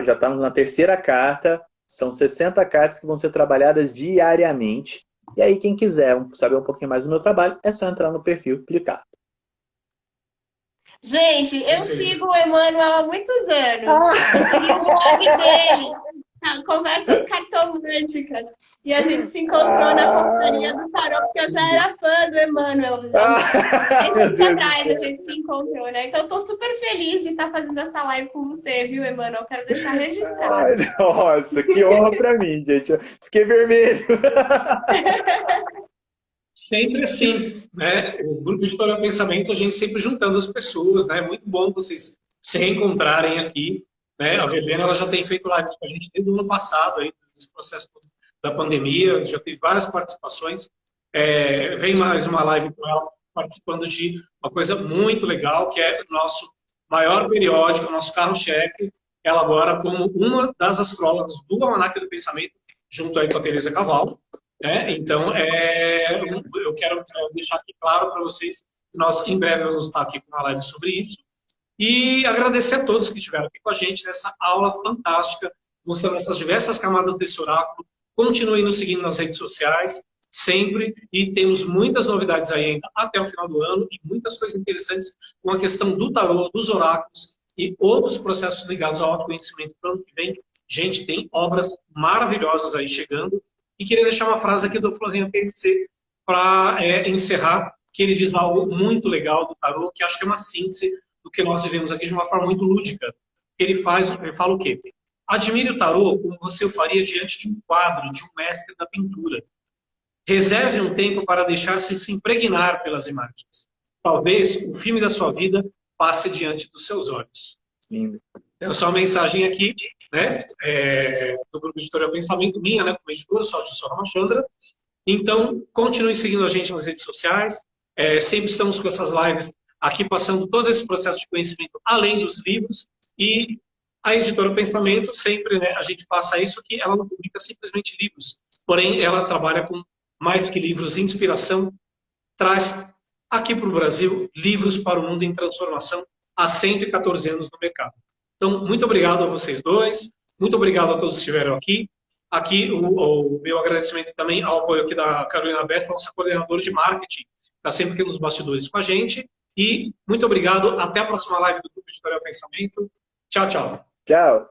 Já estamos na 3ª carta. São 60 cartas que vão ser trabalhadas diariamente. E aí, quem quiser saber um pouquinho mais do meu trabalho, é só entrar no perfil Plicat. Gente, eu sigo o Emmanuel há muitos anos. Eu segui o blog dele, Conversas Cartomânticas. E a gente se encontrou na Confraria do Tarô, porque eu já era fã do Emmanuel. Meses atrás a gente se encontrou, né? Então eu tô super feliz de estar fazendo essa live com você, viu, Emmanuel? Quero deixar registrado. Ai, nossa, que honra pra mim, gente. Eu fiquei vermelho. Sempre assim, né? O grupo de Editorial Pensamento, a gente sempre juntando as pessoas, né? Muito bom vocês se reencontrarem aqui, né? A Verbena, ela já tem feito lives com a gente desde o ano passado, aí, nesse processo da pandemia, já teve várias participações. Vem mais uma live com ela participando de uma coisa muito legal, que é o nosso maior periódico, o nosso carro-chefe, ela agora como uma das astrólogas do Almanaque do Pensamento, junto aí com a Teresa Cavallo. Né? Então, eu quero deixar aqui claro para vocês que nós em breve vamos estar aqui com uma live sobre isso. E agradecer a todos que estiveram aqui com a gente nessa aula fantástica, mostrando essas diversas camadas desse oráculo. Continue nos seguindo nas redes sociais, sempre, e temos muitas novidades aí ainda até o final do ano, e muitas coisas interessantes com a questão do tarô, dos oráculos, e outros processos ligados ao autoconhecimento para o ano que vem. Gente, tem obras maravilhosas aí chegando. E queria deixar uma frase aqui do Florian PC para encerrar, que ele diz algo muito legal do tarô, que acho que é uma síntese do que nós vivemos aqui de uma forma muito lúdica. Ele fala o quê? Admire o tarô como você o faria diante de um quadro, de um mestre da pintura. Reserve um tempo para deixar-se se impregnar pelas imagens. Talvez o filme da sua vida passe diante dos seus olhos. Lindo. Então, só uma mensagem aqui, né, do Grupo Editorial Pensamento, minha, né, como editora, sou a Gilson Ramachandra. Então, continue seguindo a gente nas redes sociais. Sempre estamos com essas lives aqui passando todo esse processo de conhecimento, além dos livros. E a Editora Pensamento, sempre, né, a gente passa isso, que ela não publica simplesmente livros. Porém, ela trabalha com mais que livros, inspiração, traz aqui para o Brasil livros para o mundo em transformação há 114 anos no mercado. Então, muito obrigado a vocês dois, muito obrigado a todos que estiveram aqui. Aqui o meu agradecimento também ao apoio aqui da Carolina Bessa, nossa coordenadora de marketing, está sempre aqui nos bastidores com a gente. E muito obrigado, até a próxima live do Grupo Editorial Pensamento. Tchau, tchau. Tchau.